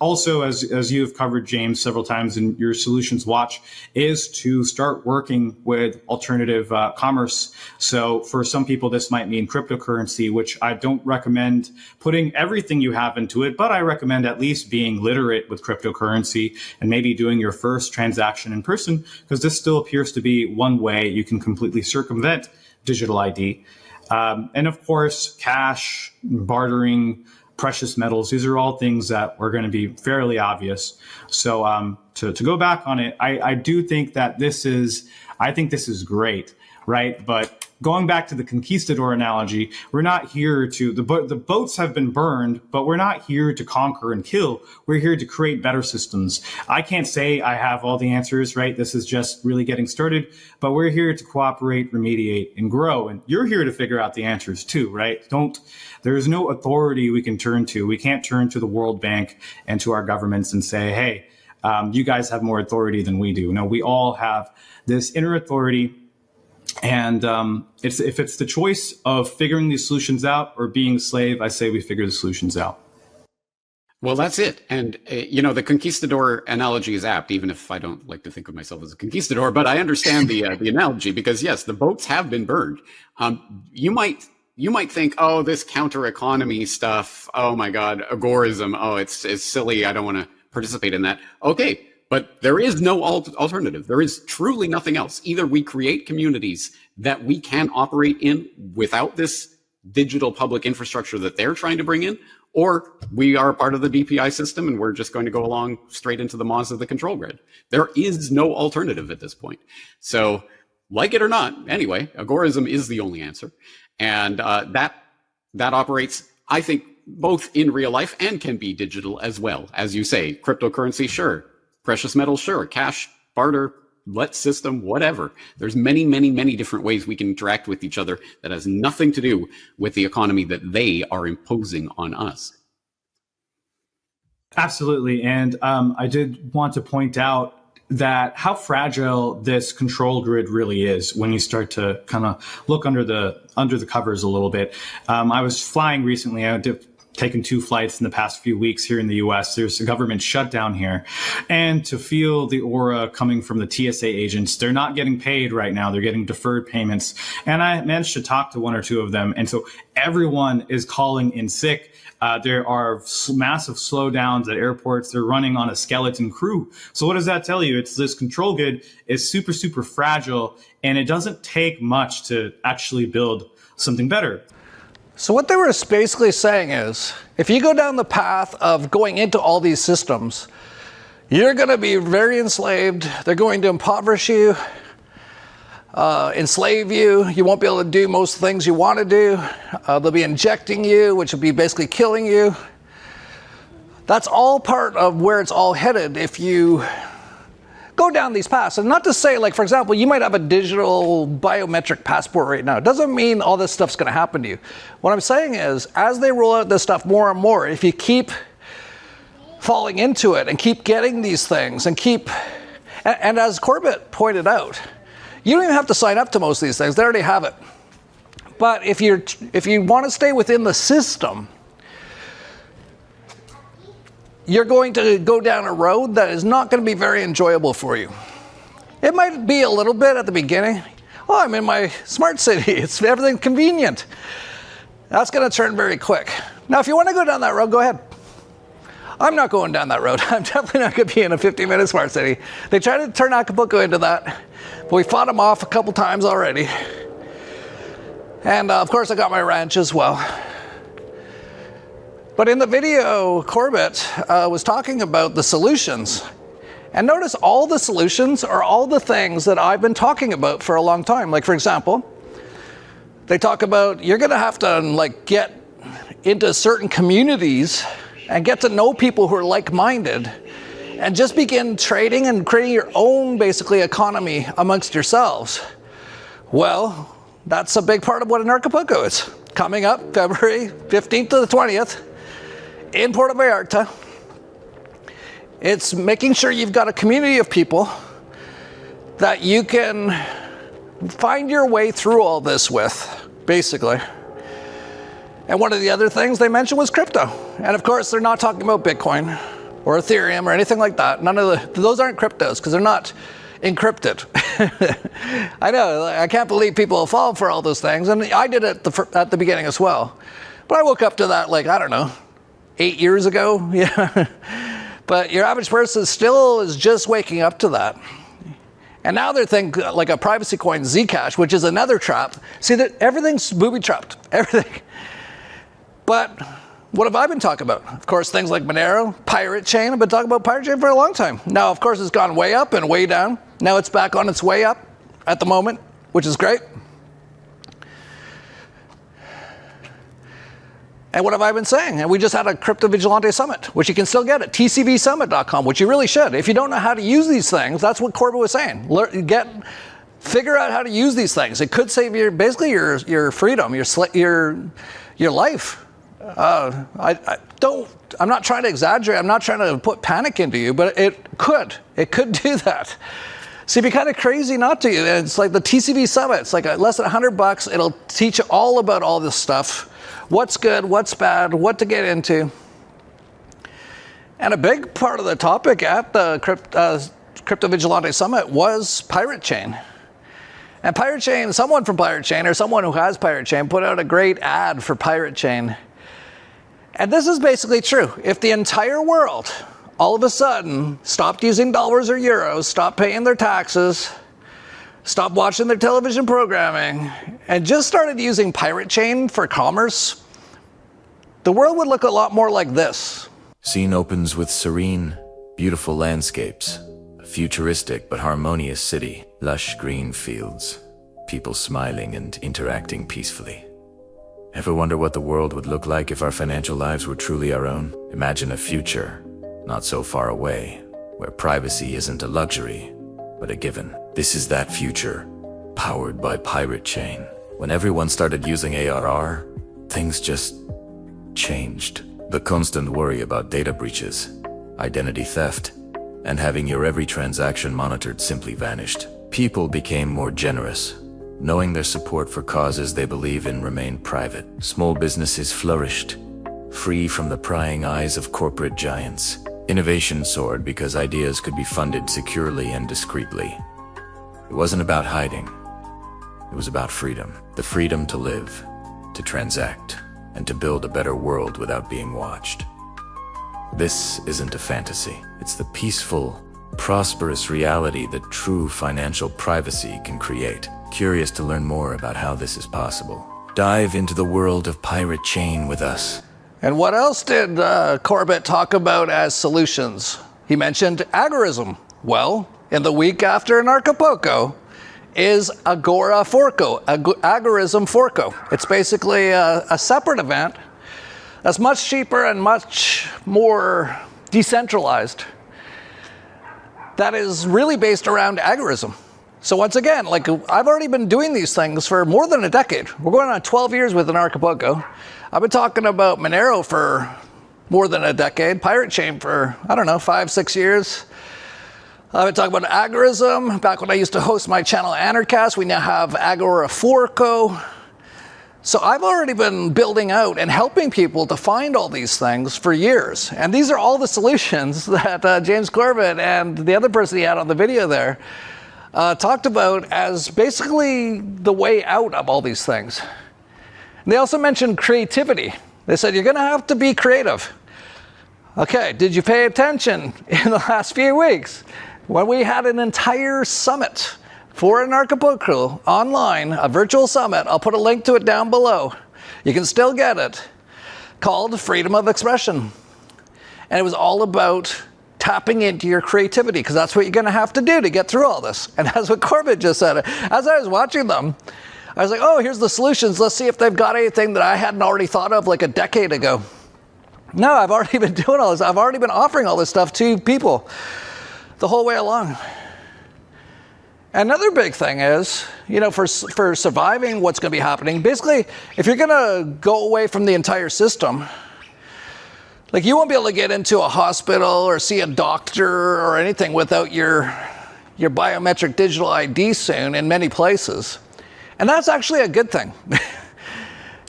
Also, as you have covered, James, several times in your Solutions Watch, is to start working with alternative commerce. So for some people, this might mean cryptocurrency, which I don't recommend putting everything you have into it, but I recommend at least being literate with cryptocurrency and maybe doing your first transaction in person, because this still appears to be one way you can completely circumvent digital ID. And of course, cash, bartering, precious metals, these are all things that are going to be fairly obvious. So to go back on it, I do think that this is great, right? But going back to the conquistador analogy, we're not here to, the boats have been burned, but we're not here to conquer and kill. We're here to create better systems. I can't say I have all the answers, right? This is just really getting started, but we're here to cooperate, remediate, and grow. And you're here to figure out the answers too, right? There is no authority we can turn to. We can't turn to the World Bank and to our governments and say, hey, you guys have more authority than we do. No, we all have this inner authority. And if it's the choice of figuring these solutions out or being a slave, I say we figure the solutions out. Well, that's it. And, the conquistador analogy is apt, even if I don't like to think of myself as a conquistador, but I understand the analogy because, yes, the boats have been burned. You might think, oh, this counter economy stuff, oh my God, agorism, oh, it's silly, I don't want to participate in that. Okay, but there is no alternative. There is truly nothing else. Either we create communities that we can operate in without this digital public infrastructure that they're trying to bring in, or we are part of the DPI system and we're just going to go along straight into the maws of the control grid. There is no alternative at this point. So, like it or not, anyway, agorism is the only answer. And that operates, I think, both in real life and can be digital as well. As you say, cryptocurrency, sure. Precious metals, sure. Cash, barter, let system, whatever. There's many, many, many different ways we can interact with each other that has nothing to do with the economy that they are imposing on us. Absolutely. And I did want to point out that how fragile this control grid really is when you start to kind of look under the covers a little bit. I was flying recently. I did taken 2 flights in the past few weeks here in the US. There's a government shutdown here. And to feel the aura coming from the TSA agents, they're not getting paid right now. They're getting deferred payments. And I managed to talk to 1 or 2 of them. And so everyone is calling in sick. There are massive slowdowns at airports. They're running on a skeleton crew. So what does that tell you? It's this control grid is super, super fragile, and it doesn't take much to actually build something better. So what they were basically saying is, if you go down the path of going into all these systems, you're going to be very enslaved. They're going to impoverish you, enslave you. You won't be able to do most things you want to do. They'll be injecting you, which will be basically killing you. That's all part of where it's all headed if you go down these paths. And not to say, like, for example, you might have a digital biometric passport right now. It doesn't mean all this stuff's going to happen to you. What I'm saying is, as they roll out this stuff more and more, if you keep falling into it and keep getting these things and and as Corbett pointed out, you don't even have to sign up to most of these things. They already have it. But if you want to stay within the system, you're going to go down a road that is not going to be very enjoyable for you. It might be a little bit at the beginning. Oh, I'm in my smart city. It's everything convenient. That's going to turn very quick. Now, if you want to go down that road, go ahead. I'm not going down that road. I'm definitely not going to be in a 15-minute smart city. They tried to turn Acapulco into that, but we fought them off a couple times already. And of course, I got my ranch as well. But in the video, Corbett was talking about the solutions. And notice all the solutions are all the things that I've been talking about for a long time. Like, for example, they talk about you're going to have to like get into certain communities and get to know people who are like-minded and just begin trading and creating your own, basically, economy amongst yourselves. Well, that's a big part of what Anarchapulco is. Coming up February 15th to the 20th in Puerto Vallarta. It's making sure you've got a community of people that you can find your way through all this with, basically. And one of the other things they mentioned was crypto. And of course, they're not talking about Bitcoin or Ethereum or anything like that. Those aren't cryptos because they're not encrypted. I know, I can't believe people fall for all those things. And I did it at the beginning as well. But I woke up to that, like, I don't know, 8 years ago. Yeah. But your average person still is just waking up to that. And now they're thinking like a privacy coin, Zcash, which is another trap. See, that everything's booby-trapped, everything. But what have I been talking about? Of course, things like Monero, Pirate Chain. I've been talking about Pirate Chain for a long time. Now, of course, it's gone way up and way down. Now it's back on its way up at the moment, which is great. And what have I been saying? And we just had a Crypto Vigilante Summit, which you can still get at tcvsummit.com, which you really should. If you don't know how to use these things, that's what Corbett was saying. Figure out how to use these things. It could save basically your freedom, your life. I'm not trying to exaggerate. I'm not trying to put panic into you, but it could do that. So it'd be kind of crazy not to. It's like the TCV Summit. It's like less than $100. It'll teach you all about all this stuff. What's good, what's bad, what to get into. And a big part of the topic at the Crypto Vigilante Summit was Pirate Chain. And Pirate Chain, someone from Pirate Chain or someone who has Pirate Chain put out a great ad for Pirate Chain. And this is basically true. If the entire world all of a sudden stopped using dollars or euros, stopped paying their taxes, stopped watching their television programming, and just started using Pirate Chain for commerce, the world would look a lot more like this. Scene opens with serene, beautiful landscapes, a futuristic but harmonious city, lush green fields, people smiling and interacting peacefully. Ever wonder what the world would look like if our financial lives were truly our own? Imagine a future, not so far away, where privacy isn't a luxury, but a given. This is that future, powered by Pirate Chain. When everyone started using ARR, things just changed. The constant worry about data breaches, identity theft, and having your every transaction monitored simply vanished. People became more generous, knowing their support for causes they believe in remained private. Small businesses flourished, free from the prying eyes of corporate giants. Innovation soared because ideas could be funded securely and discreetly. It wasn't about hiding. It was about freedom. The freedom to live, to transact, and to build a better world without being watched. This isn't a fantasy. It's the peaceful, prosperous reality that true financial privacy can create. Curious to learn more about how this is possible? Dive into the world of Pirate Chain with us. And what else did Corbett talk about as solutions? He mentioned agorism. Well, in the week after Anarchapulco is Agora Forco, Agorism Forco. It's basically a separate event that's much cheaper and much more decentralized. That is really based around agorism. So once again, like I've already been doing these things for more than a decade. We're going on 12 years with Anarchapulco. I've been talking about Monero for more than a decade, Pirate Chain for, 5-6 years. I've been talking about agorism. Back when I used to host my channel Anarchast, we now have Agora Forco. So I've already been building out and helping people to find all these things for years. And these are all the solutions that James Corbett and the other person he had on the video there talked about as basically the way out of all these things. And they also mentioned creativity. They said, you're going to have to be creative. Okay, did you pay attention in the last few weeks when we had an entire summit for Anarchapulco online, a virtual summit? I'll put a link to it down below. You can still get it, called Freedom of Expression. And it was all about tapping into your creativity, because that's what you're going to have to do to get through all this. And that's what Corbett just said. As I was watching them, I was like, oh, here's the solutions. Let's see if they've got anything that I hadn't already thought of like a decade ago. No, I've already been doing all this. I've already been offering all this stuff to people the whole way along. Another big thing is, for surviving what's going to be happening, basically, if you're going to go away from the entire system, like you won't be able to get into a hospital or see a doctor or anything without your biometric digital ID soon in many places. And that's actually a good thing.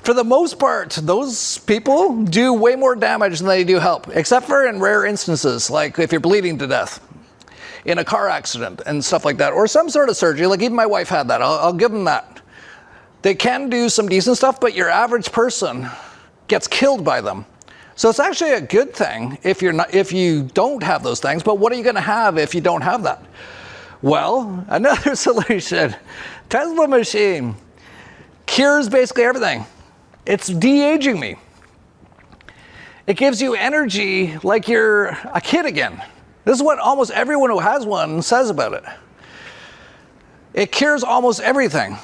For the most part, those people do way more damage than they do help, except for in rare instances, like if you're bleeding to death in a car accident and stuff like that, or some sort of surgery. Like even my wife had that. I'll give them that. They can do some decent stuff, but your average person gets killed by them. So it's actually a good thing if you don't have those things. But what are you going to have if you don't have that? Well, another solution, Tesla machine, cures basically everything. It's de-aging me. It gives you energy like you're a kid again. This is what almost everyone who has one says about it. It cures almost everything.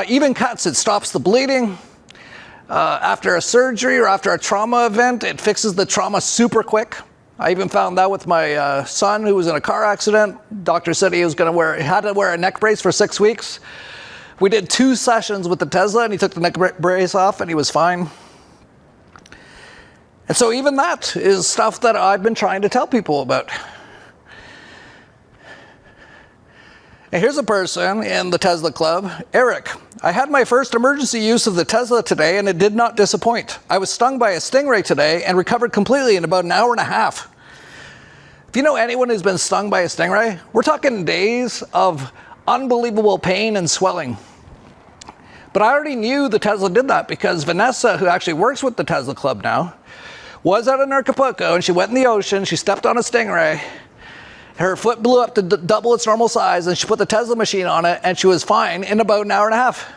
Even cuts, it stops the bleeding. After a surgery or after a trauma event, it fixes the trauma super quick. I even found that with my son who was in a car accident. Doctor said he had to wear a neck brace for 6 weeks. We did 2 sessions with the Tesla and he took the neck brace off and he was fine. And so even that is stuff that I've been trying to tell people about. And here's a person in the Tesla club, Eric. I had my first emergency use of the Tesla today and it did not disappoint. I was stung by a stingray today and recovered completely in about an hour and a half. If you know anyone who's been stung by a stingray, we're talking days of unbelievable pain and swelling. But I already knew the Tesla did that because Vanessa, who actually works with the Tesla Club now, was at Anarchapulco and she went in the ocean, she stepped on a stingray, her foot blew up to double its normal size, and she put the Tesla machine on it and she was fine in about an hour and a half.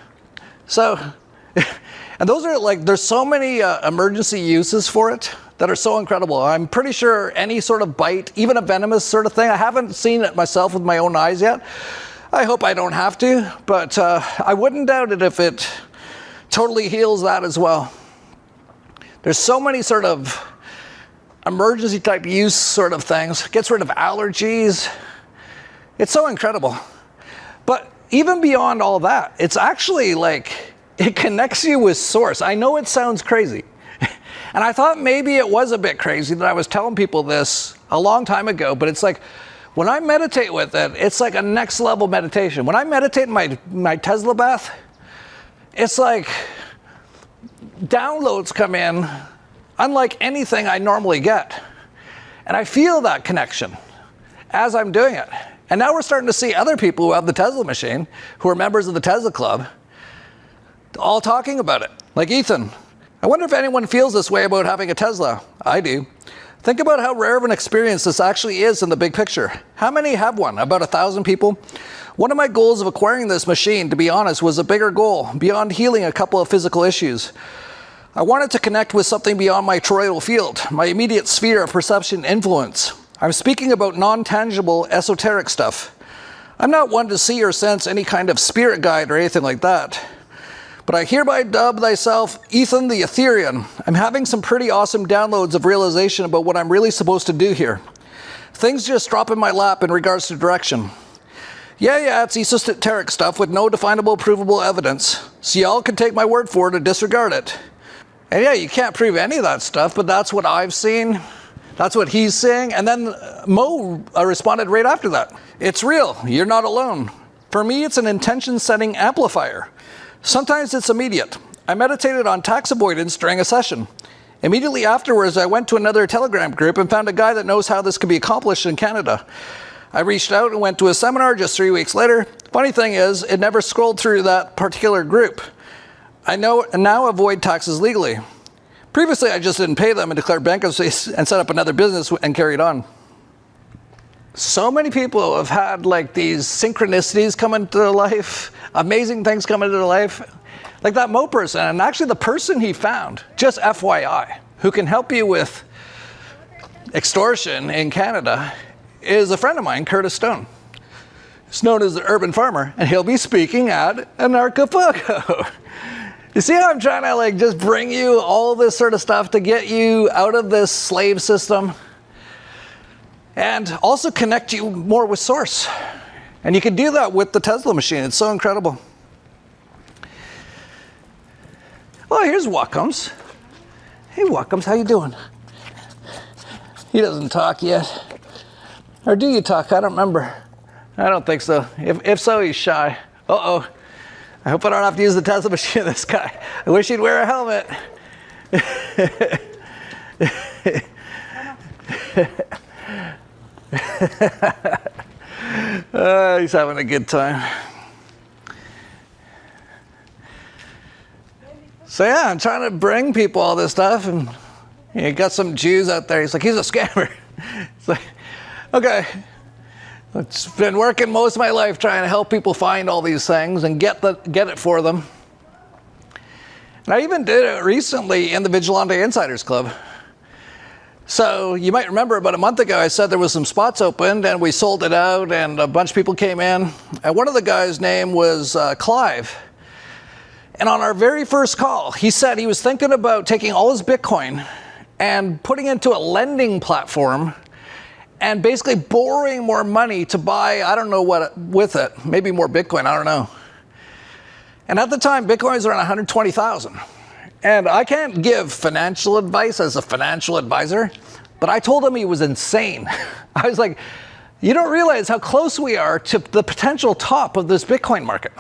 So, and those are like, there's so many emergency uses for it that are so incredible. I'm pretty sure any sort of bite, even a venomous sort of thing, I haven't seen it myself with my own eyes yet. I hope I don't have to, but I wouldn't doubt it if it totally heals that as well. There's so many sort of emergency type use sort of things. Gets rid of allergies. It's so incredible. But even beyond all that, it's actually like, it connects you with source. I know it sounds crazy. And I thought maybe it was a bit crazy that I was telling people this a long time ago, but it's like, when I meditate with it, it's like a next level meditation. When I meditate in my Tesla bath, it's like downloads come in unlike anything I normally get. And I feel that connection as I'm doing it. And now we're starting to see other people who have the Tesla machine, who are members of the Tesla Club, all talking about it. Like Ethan. I wonder if anyone feels this way about having a Tesla. I do. Think about how rare of an experience this actually is in the big picture. How many have one? About 1,000 people? One of my goals of acquiring this machine, to be honest, was a bigger goal, beyond healing a couple of physical issues. I wanted to connect with something beyond my toroidal field, my immediate sphere of perception influence. I'm speaking about non-tangible, esoteric stuff. I'm not one to see or sense any kind of spirit guide or anything like that. But I hereby dub thyself Ethan the Etherean. I'm having some pretty awesome downloads of realization about what I'm really supposed to do here. Things just drop in my lap in regards to direction. Yeah, it's esoteric stuff with no definable, provable evidence. So y'all can take my word for it or disregard it. And yeah, you can't prove any of that stuff, but that's what I've seen. That's what he's saying. And then Mo responded right after that. It's real. You're not alone. For me, it's an intention-setting amplifier. Sometimes it's immediate. I meditated on tax avoidance during a session. Immediately afterwards, I went to another Telegram group and found a guy that knows how this can be accomplished in Canada. I reached out and went to a seminar just 3 weeks later. Funny thing is, it never scrolled through that particular group. I now avoid taxes legally. Previously, I just didn't pay them and declared bankruptcy and set up another business and carried on. So many people have had like these synchronicities come into their life, amazing things come into their life. Like that Mo person, and actually the person he found, just FYI, who can help you with extortion in Canada, is a friend of mine, Curtis Stone. He's known as the Urban Farmer, and he'll be speaking at Anarchapulco. You see how I'm trying to like just bring you all this sort of stuff to get you out of this slave system? And also connect you more with source. And you can do that with the Tesla machine. It's so incredible. Oh, here's Wackums. Hey, Wackums, how you doing? He doesn't talk yet. Or do you talk? I don't remember. I don't think so. If so, he's shy. Uh-oh. I hope I don't have to use the Tesla machine with this guy. I wish he'd wear a helmet. He's having a good time. So yeah, I'm trying to bring people all this stuff, and you got some Jews out there. He's like, he's a scammer. It's like, okay. It's been working most of my life trying to help people find all these things and get it for them. And I even did it recently in the Vigilante Insiders Club. So you might remember about a month ago, I said there was some spots opened and we sold it out and a bunch of people came in. And one of the guys' name was Clive. And on our very first call, he said he was thinking about taking all his Bitcoin and putting it into a lending platform and basically borrowing more money to buy, I don't know what with it, maybe more Bitcoin, I don't know. And at the time, Bitcoin was around 120,000. And I can't give financial advice as a financial advisor, but I told him he was insane. I was like, you don't realize how close we are to the potential top of this Bitcoin market.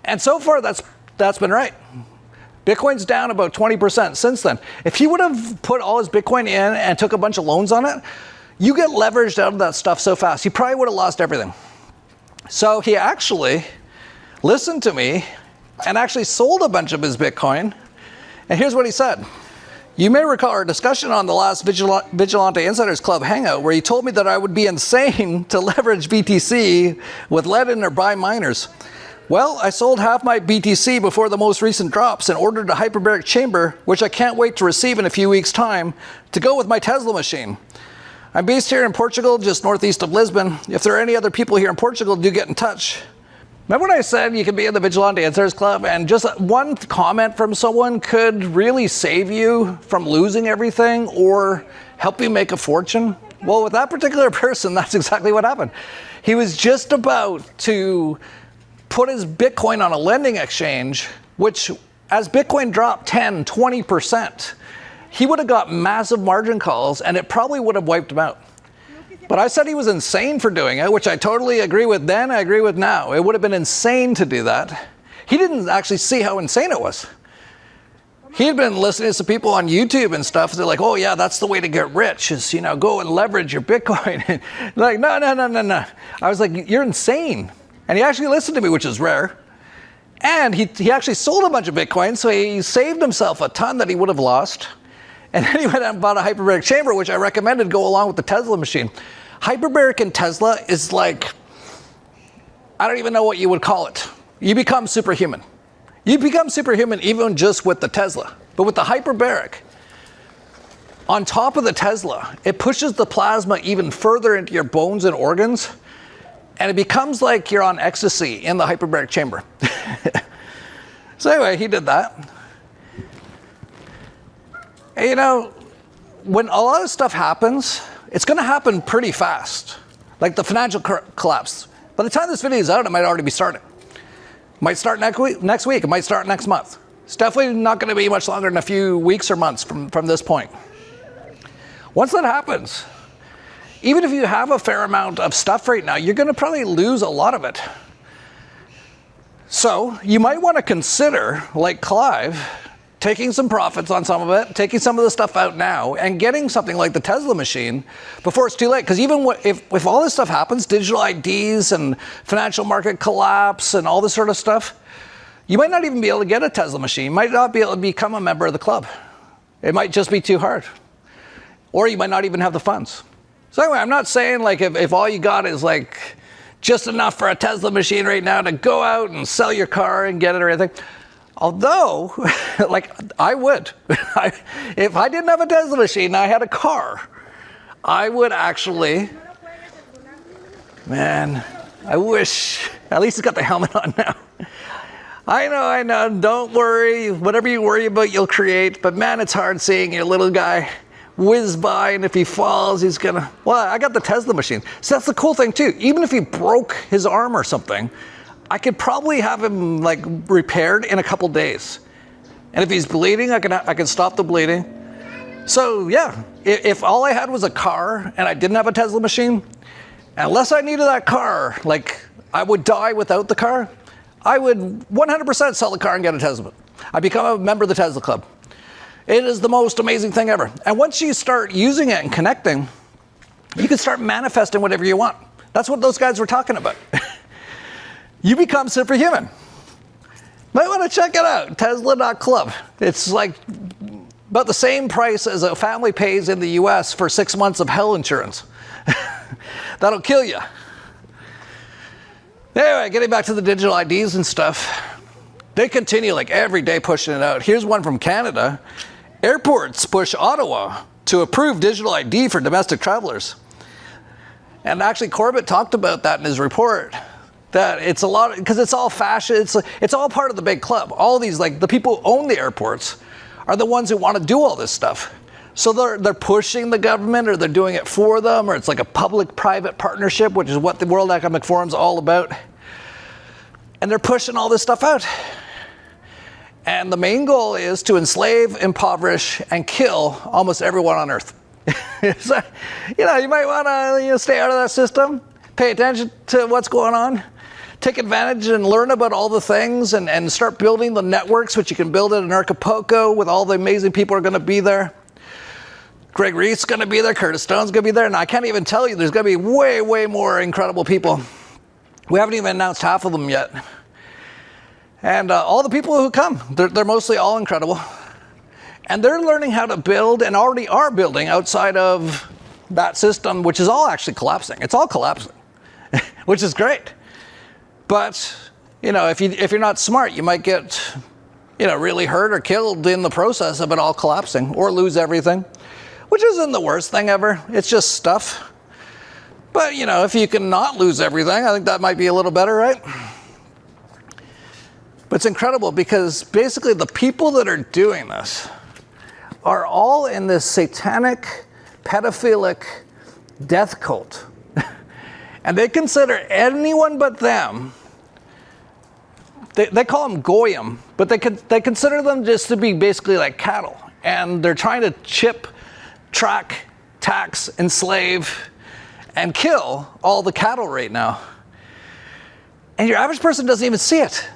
And so far, that's been right. Bitcoin's down about 20% since then. If he would have put all his Bitcoin in and took a bunch of loans on it, You get leveraged out of that stuff so fast, you probably would have lost everything. So he actually listened to me and actually sold a bunch of his Bitcoin. And here's what he said. You may recall our discussion on the last Vigilante Insiders Club hangout where he told me that I would be insane to leverage BTC with lead-in or buy miners. Well, I sold half my BTC before the most recent drops and ordered a hyperbaric chamber, which I can't wait to receive in a few weeks' time, to go with my Tesla machine. I'm based here in Portugal, just northeast of Lisbon. If there are any other people here in Portugal, do get in touch. Remember when I said you could be in the Vigilante Insiders Club and just one comment from someone could really save you from losing everything or help you make a fortune? Well, with that particular person, that's exactly what happened. He was just about to put his Bitcoin on a lending exchange, which as Bitcoin dropped 10, 20%, he would have got massive margin calls and it probably would have wiped him out. But I said he was insane for doing it, which I totally agree with then, I agree with now. It would have been insane to do that. He didn't actually see how insane it was. He had been listening to some people on YouTube and stuff. They're like, oh yeah, that's the way to get rich is, go and leverage your Bitcoin. Like, no. I was like, you're insane. And he actually listened to me, which is rare. And he actually sold a bunch of Bitcoin, so he saved himself a ton that he would have lost. And then he went out and bought a hyperbaric chamber, which I recommended go along with the Tesla machine. Hyperbaric in Tesla is like, I don't even know what you would call it. You become superhuman. You become superhuman even just with the Tesla. But with the hyperbaric, on top of the Tesla, it pushes the plasma even further into your bones and organs. And it becomes like you're on ecstasy in the hyperbaric chamber. So anyway, he did that. And when a lot of stuff happens, it's going to happen pretty fast. Like the financial collapse. By the time this video is out, it might already be starting. It might start next week. It might start next month. It's definitely not going to be much longer than a few weeks or months from this point. Once that happens, even if you have a fair amount of stuff right now, you're going to probably lose a lot of it. So you might want to consider, like Clive, taking some profits on some of it, taking some of the stuff out now, and getting something like the Tesla machine before it's too late. Because even if all this stuff happens, digital IDs and financial market collapse and all this sort of stuff, you might not even be able to get a Tesla machine. You might not be able to become a member of the club. It might just be too hard. Or you might not even have the funds. So anyway, I'm not saying like if all you got is like just enough for a Tesla machine right now to go out and sell your car and get it or anything. Although, like I would, if I didn't have a Tesla machine and I had a car, I would actually, man, I wish, at least it's got the helmet on now. I know, don't worry, whatever you worry about you'll create, but man, it's hard seeing your little guy whiz by, and if he falls, he's gonna, well, I got the Tesla machine. So that's the cool thing too, even if he broke his arm or something, I could probably have him like repaired in a couple days. And if he's bleeding, I can stop the bleeding. So yeah, if all I had was a car and I didn't have a Tesla machine, unless I needed that car, like I would die without the car, I would 100% sell the car and get a Tesla. I become a member of the Tesla Club. It is the most amazing thing ever. And once you start using it and connecting, you can start manifesting whatever you want. That's what those guys were talking about. You become superhuman. Might want to check it out, Tesla.club. It's like about the same price as a family pays in the US for 6 months of health insurance. That'll kill you. Anyway, getting back to the digital IDs and stuff, they continue like every day pushing it out. Here's one from Canada. Airports push Ottawa to approve digital ID for domestic travelers. And actually Corbett talked about that in his report. That it's a lot, because it's all fashion, it's all part of the big club. All these, like the people who own the airports are the ones who want to do all this stuff. So they're pushing the government, or they're doing it for them, or it's like a public-private partnership, which is what the World Economic Forum's all about. And they're pushing all this stuff out. And the main goal is to enslave, impoverish, and kill almost everyone on Earth. So, you might want to stay out of that system, pay attention to what's going on, take advantage and learn about all the things, and start building the networks, which you can build at Anarchapulco with all the amazing people who are going to be there. Greg Reed's going to be there. Curtis Stone's going to be there. And I can't even tell you, there's going to be way, way more incredible people. We haven't even announced half of them yet. And all the people who come, they're mostly all incredible. And they're learning how to build and already are building outside of that system, which is all actually collapsing. It's all collapsing, which is great. But, you know, if you're not smart, you might get, you know, really hurt or killed in the process of it all collapsing, or lose everything, which isn't the worst thing ever. It's just stuff. But, you know, if you can not lose everything, I think that might be a little better, right? But it's incredible because basically the people that are doing this are all in this satanic, pedophilic death cult. And they consider anyone but them, they call them goyim, but they consider them just to be basically like cattle. And they're trying to chip, track, tax, enslave, and kill all the cattle right now. And your average person doesn't even see it.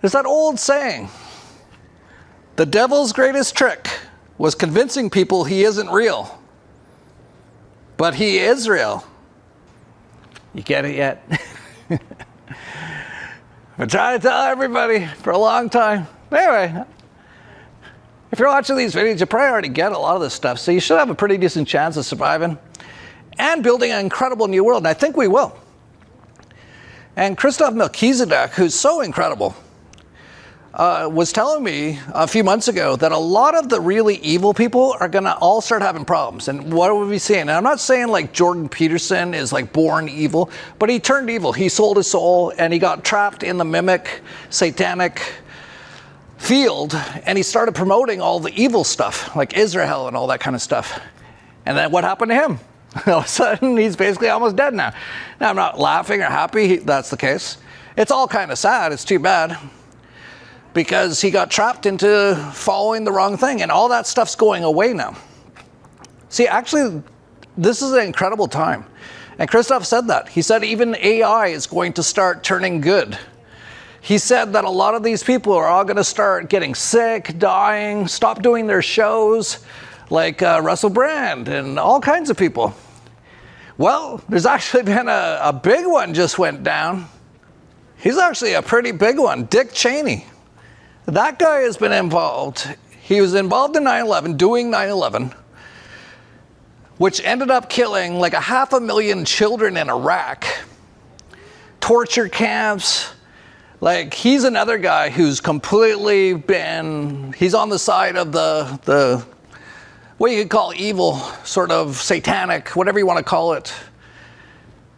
There's that old saying, the devil's greatest trick was convincing people he isn't real. But he is real. You get it yet? I've been trying to tell everybody for a long time. Anyway, if you're watching these videos, you probably already get a lot of this stuff, so you should have a pretty decent chance of surviving and building an incredible new world, and I think we will. And Christoph Melchizedek, who's so incredible, was telling me a few months ago that a lot of the really evil people are going to all start having problems. And what are we seeing? And I'm not saying like Jordan Peterson is like born evil, but he turned evil. He sold his soul and he got trapped in the mimic satanic field, and he started promoting all the evil stuff like Israel and all that kind of stuff. And then what happened to him? All of a sudden he's basically almost dead now. Now I'm not laughing or happy that's the case. It's all kind of sad. It's too bad, because he got trapped into following the wrong thing, and all that stuff's going away now. See, actually, this is an incredible time. And Christoph said that. He said even AI is going to start turning good. He said that a lot of these people are all going to start getting sick, dying, stop doing their shows, like Russell Brand and all kinds of people. Well, there's actually been a big one just went down. He's actually a pretty big one, Dick Cheney. That guy has been involved. He was involved in 9/11, doing 9/11, which ended up killing like 500,000 children in Iraq, torture camps. Like, he's another guy who's completely been, he's on the side of the what you could call evil, sort of satanic, whatever you want to call it.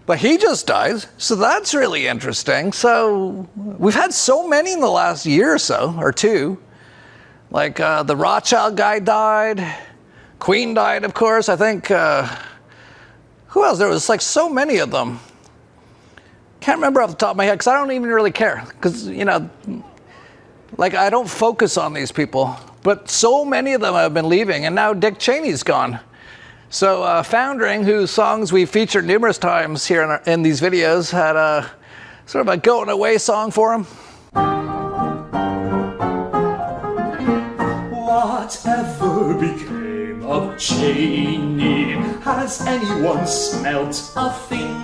But he just died, so that's really interesting. So we've had so many in the last year or so, or two. Like the Rothschild guy died. Queen died, of course. I think, who else? There was like so many of them. Can't remember off the top of my head, because I don't even really care. Because, you know, like I don't focus on these people. But so many of them have been leaving, and now Dick Cheney's gone. So Foundering, whose songs we've featured numerous times here in these videos, had a sort of a going away song for him. Whatever became of Chenney? Has anyone smelt a thing?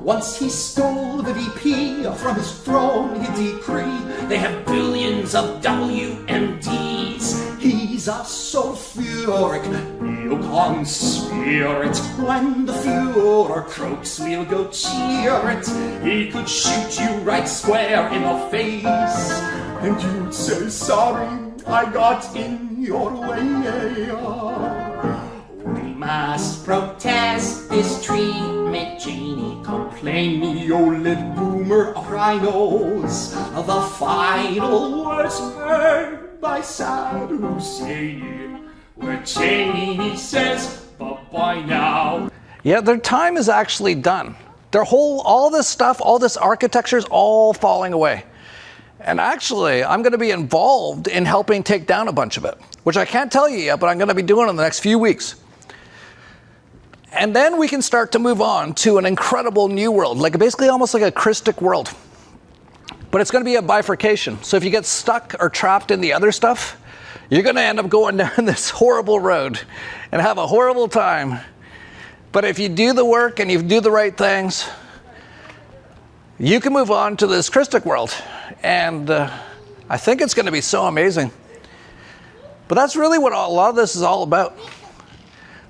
Once he stole the VP from his throne, he decreed they have billions of WMDs. He's a sulfuric neocon spirit. When the Fuhrer croaks, we'll go cheer it. He could shoot you right square in the face, and you'd say, sorry, I got in your way. We must protest this treatment, Cheney complained. Neolib boomer rhinos, the final words heard by Saddam Hussein, where Cheney says, bye-bye now. Yeah, their time is actually done. All this stuff, all this architecture is all falling away. And actually, I'm going to be involved in helping take down a bunch of it, which I can't tell you yet, but I'm going to be doing in the next few weeks. And then we can start to move on to an incredible new world, like basically almost like a Christic world. But it's going to be a bifurcation. So if you get stuck or trapped in the other stuff, You're going to end up going down this horrible road and have a horrible time. But if you do the work and you do the right things, you can move on to this Christic world. And I think it's going to be so amazing. But that's really what a lot of this is all about.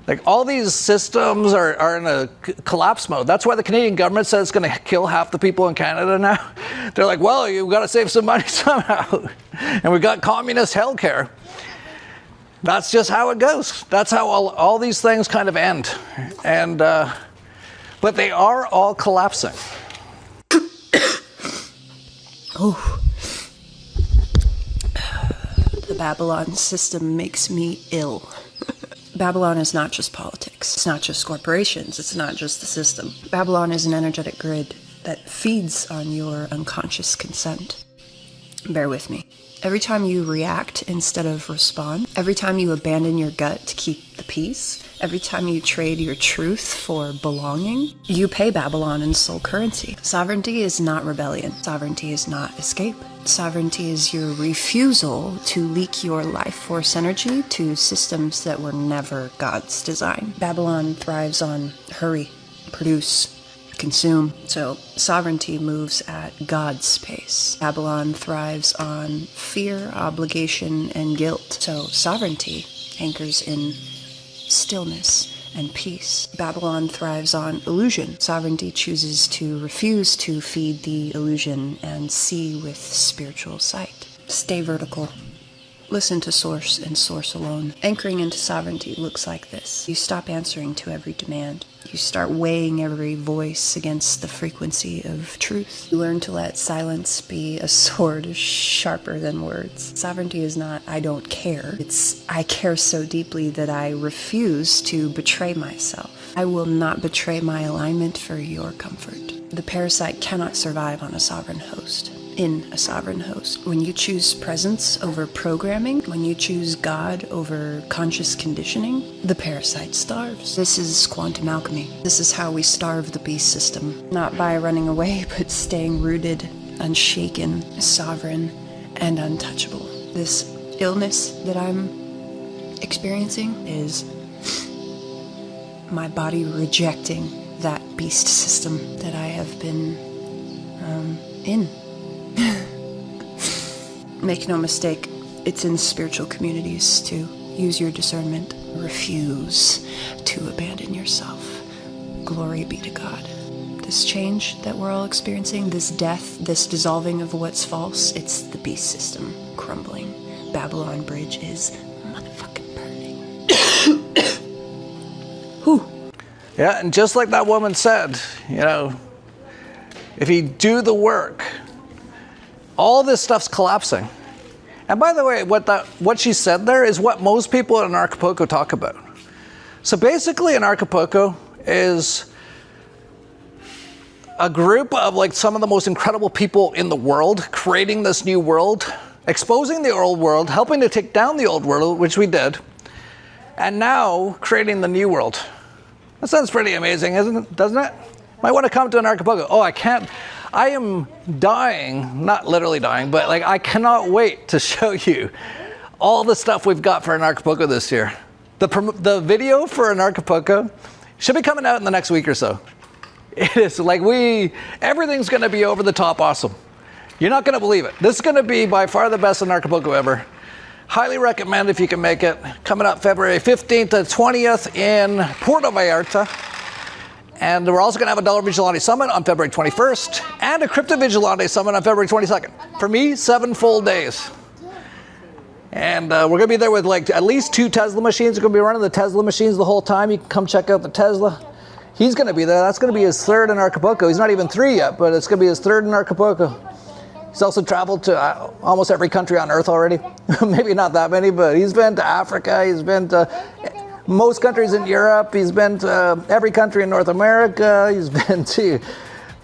Like, all these systems are in a collapse mode. That's why the Canadian government says it's going to kill half the people in Canada now. They're like, well, you've got to save some money somehow. And we've got communist healthcare. That's just how it goes. That's how all these things kind of end. And but they are all collapsing. Oh. The Babylon system makes me ill. Babylon is not just politics. It's not just corporations. It's not just the system. Babylon is an energetic grid that feeds on your unconscious consent. Bear with me. Every time you react instead of respond, every time you abandon your gut to keep the peace, every time you trade your truth for belonging, you pay Babylon in soul currency. Sovereignty is not rebellion. Sovereignty is not escape. Sovereignty is your refusal to leak your life force energy to systems that were never God's design. Babylon thrives on hurry, produce, consume. So sovereignty moves at God's pace. Babylon thrives on fear, obligation, and guilt. So sovereignty anchors in stillness and peace. Babylon thrives on illusion. Sovereignty chooses to refuse to feed the illusion and see with spiritual sight. Stay vertical. Listen to source and source alone. Anchoring into sovereignty looks like this. You stop answering to every demand. You start weighing every voice against the frequency of truth. You learn to let silence be a sword sharper than words. Sovereignty is not, I don't care. It's, I care so deeply that I refuse to betray myself. I will not betray my alignment for your comfort. The parasite cannot survive on a sovereign host. In a sovereign host. When you choose presence over programming, when you choose God over conscious conditioning, the parasite starves. This is quantum alchemy. This is how we starve the beast system. Not by running away, but staying rooted, unshaken, sovereign, and untouchable. This illness that I'm experiencing is my body rejecting that beast system that I have been in. Make no mistake, it's in spiritual communities to use your discernment. Refuse to abandon yourself. Glory be to God. This change that we're all experiencing, this death, this dissolving of what's false, it's the beast system crumbling. Babylon Bridge is motherfucking burning. Whew. Yeah, and just like that woman said, you know, if you do the work, all this stuff's collapsing. And by the way, what she said there is what most people in Anarchapulco talk about. So basically, Anarchapulco is a group of like some of the most incredible people in the world creating this new world, exposing the old world, helping to take down the old world, which we did, and now creating the new world. That sounds pretty amazing, doesn't it? Might want to come to Anarchapulco. Oh, I am dying, not literally dying, but like I cannot wait to show you all the stuff we've got for Anarchapulco this year. The video for Anarchapulco should be coming out in the next week or so. It is like everything's going to be over the top awesome. You're not going to believe it. This is going to be by far the best Anarchapulco ever. Highly recommend if you can make it. Coming up February 15th to 20th in Puerto Vallarta. And we're also going to have a Dollar Vigilante Summit on February 21st and a Crypto Vigilante Summit on February 22nd. For me, 7 full days. And we're going to be there with like at least 2 Tesla machines. We're going to be running the Tesla machines the whole time. You can come check out the Tesla. He's going to be there. That's going to be his 3rd in Anarchapulco. He's not even 3 yet, but it's going to be his 3rd in Anarchapulco. He's also traveled to almost every country on Earth already. Maybe not that many, but he's been to Africa. He's been to most countries in Europe. He's been to every country in North America. He's been to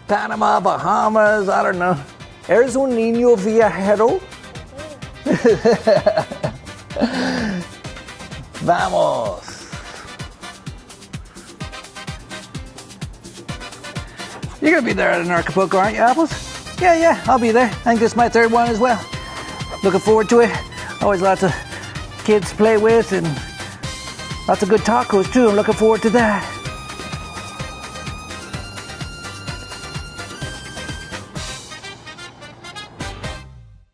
Panama, Bahamas. I don't know. Eres un niño viajero? Vamos. You're going to be there at Anarchapulco, aren't you, Apples? Yeah, I'll be there. I think this is my 3rd one as well. Looking forward to it. Always lots of kids to play with, and lots of good tacos too. I'm looking forward to that.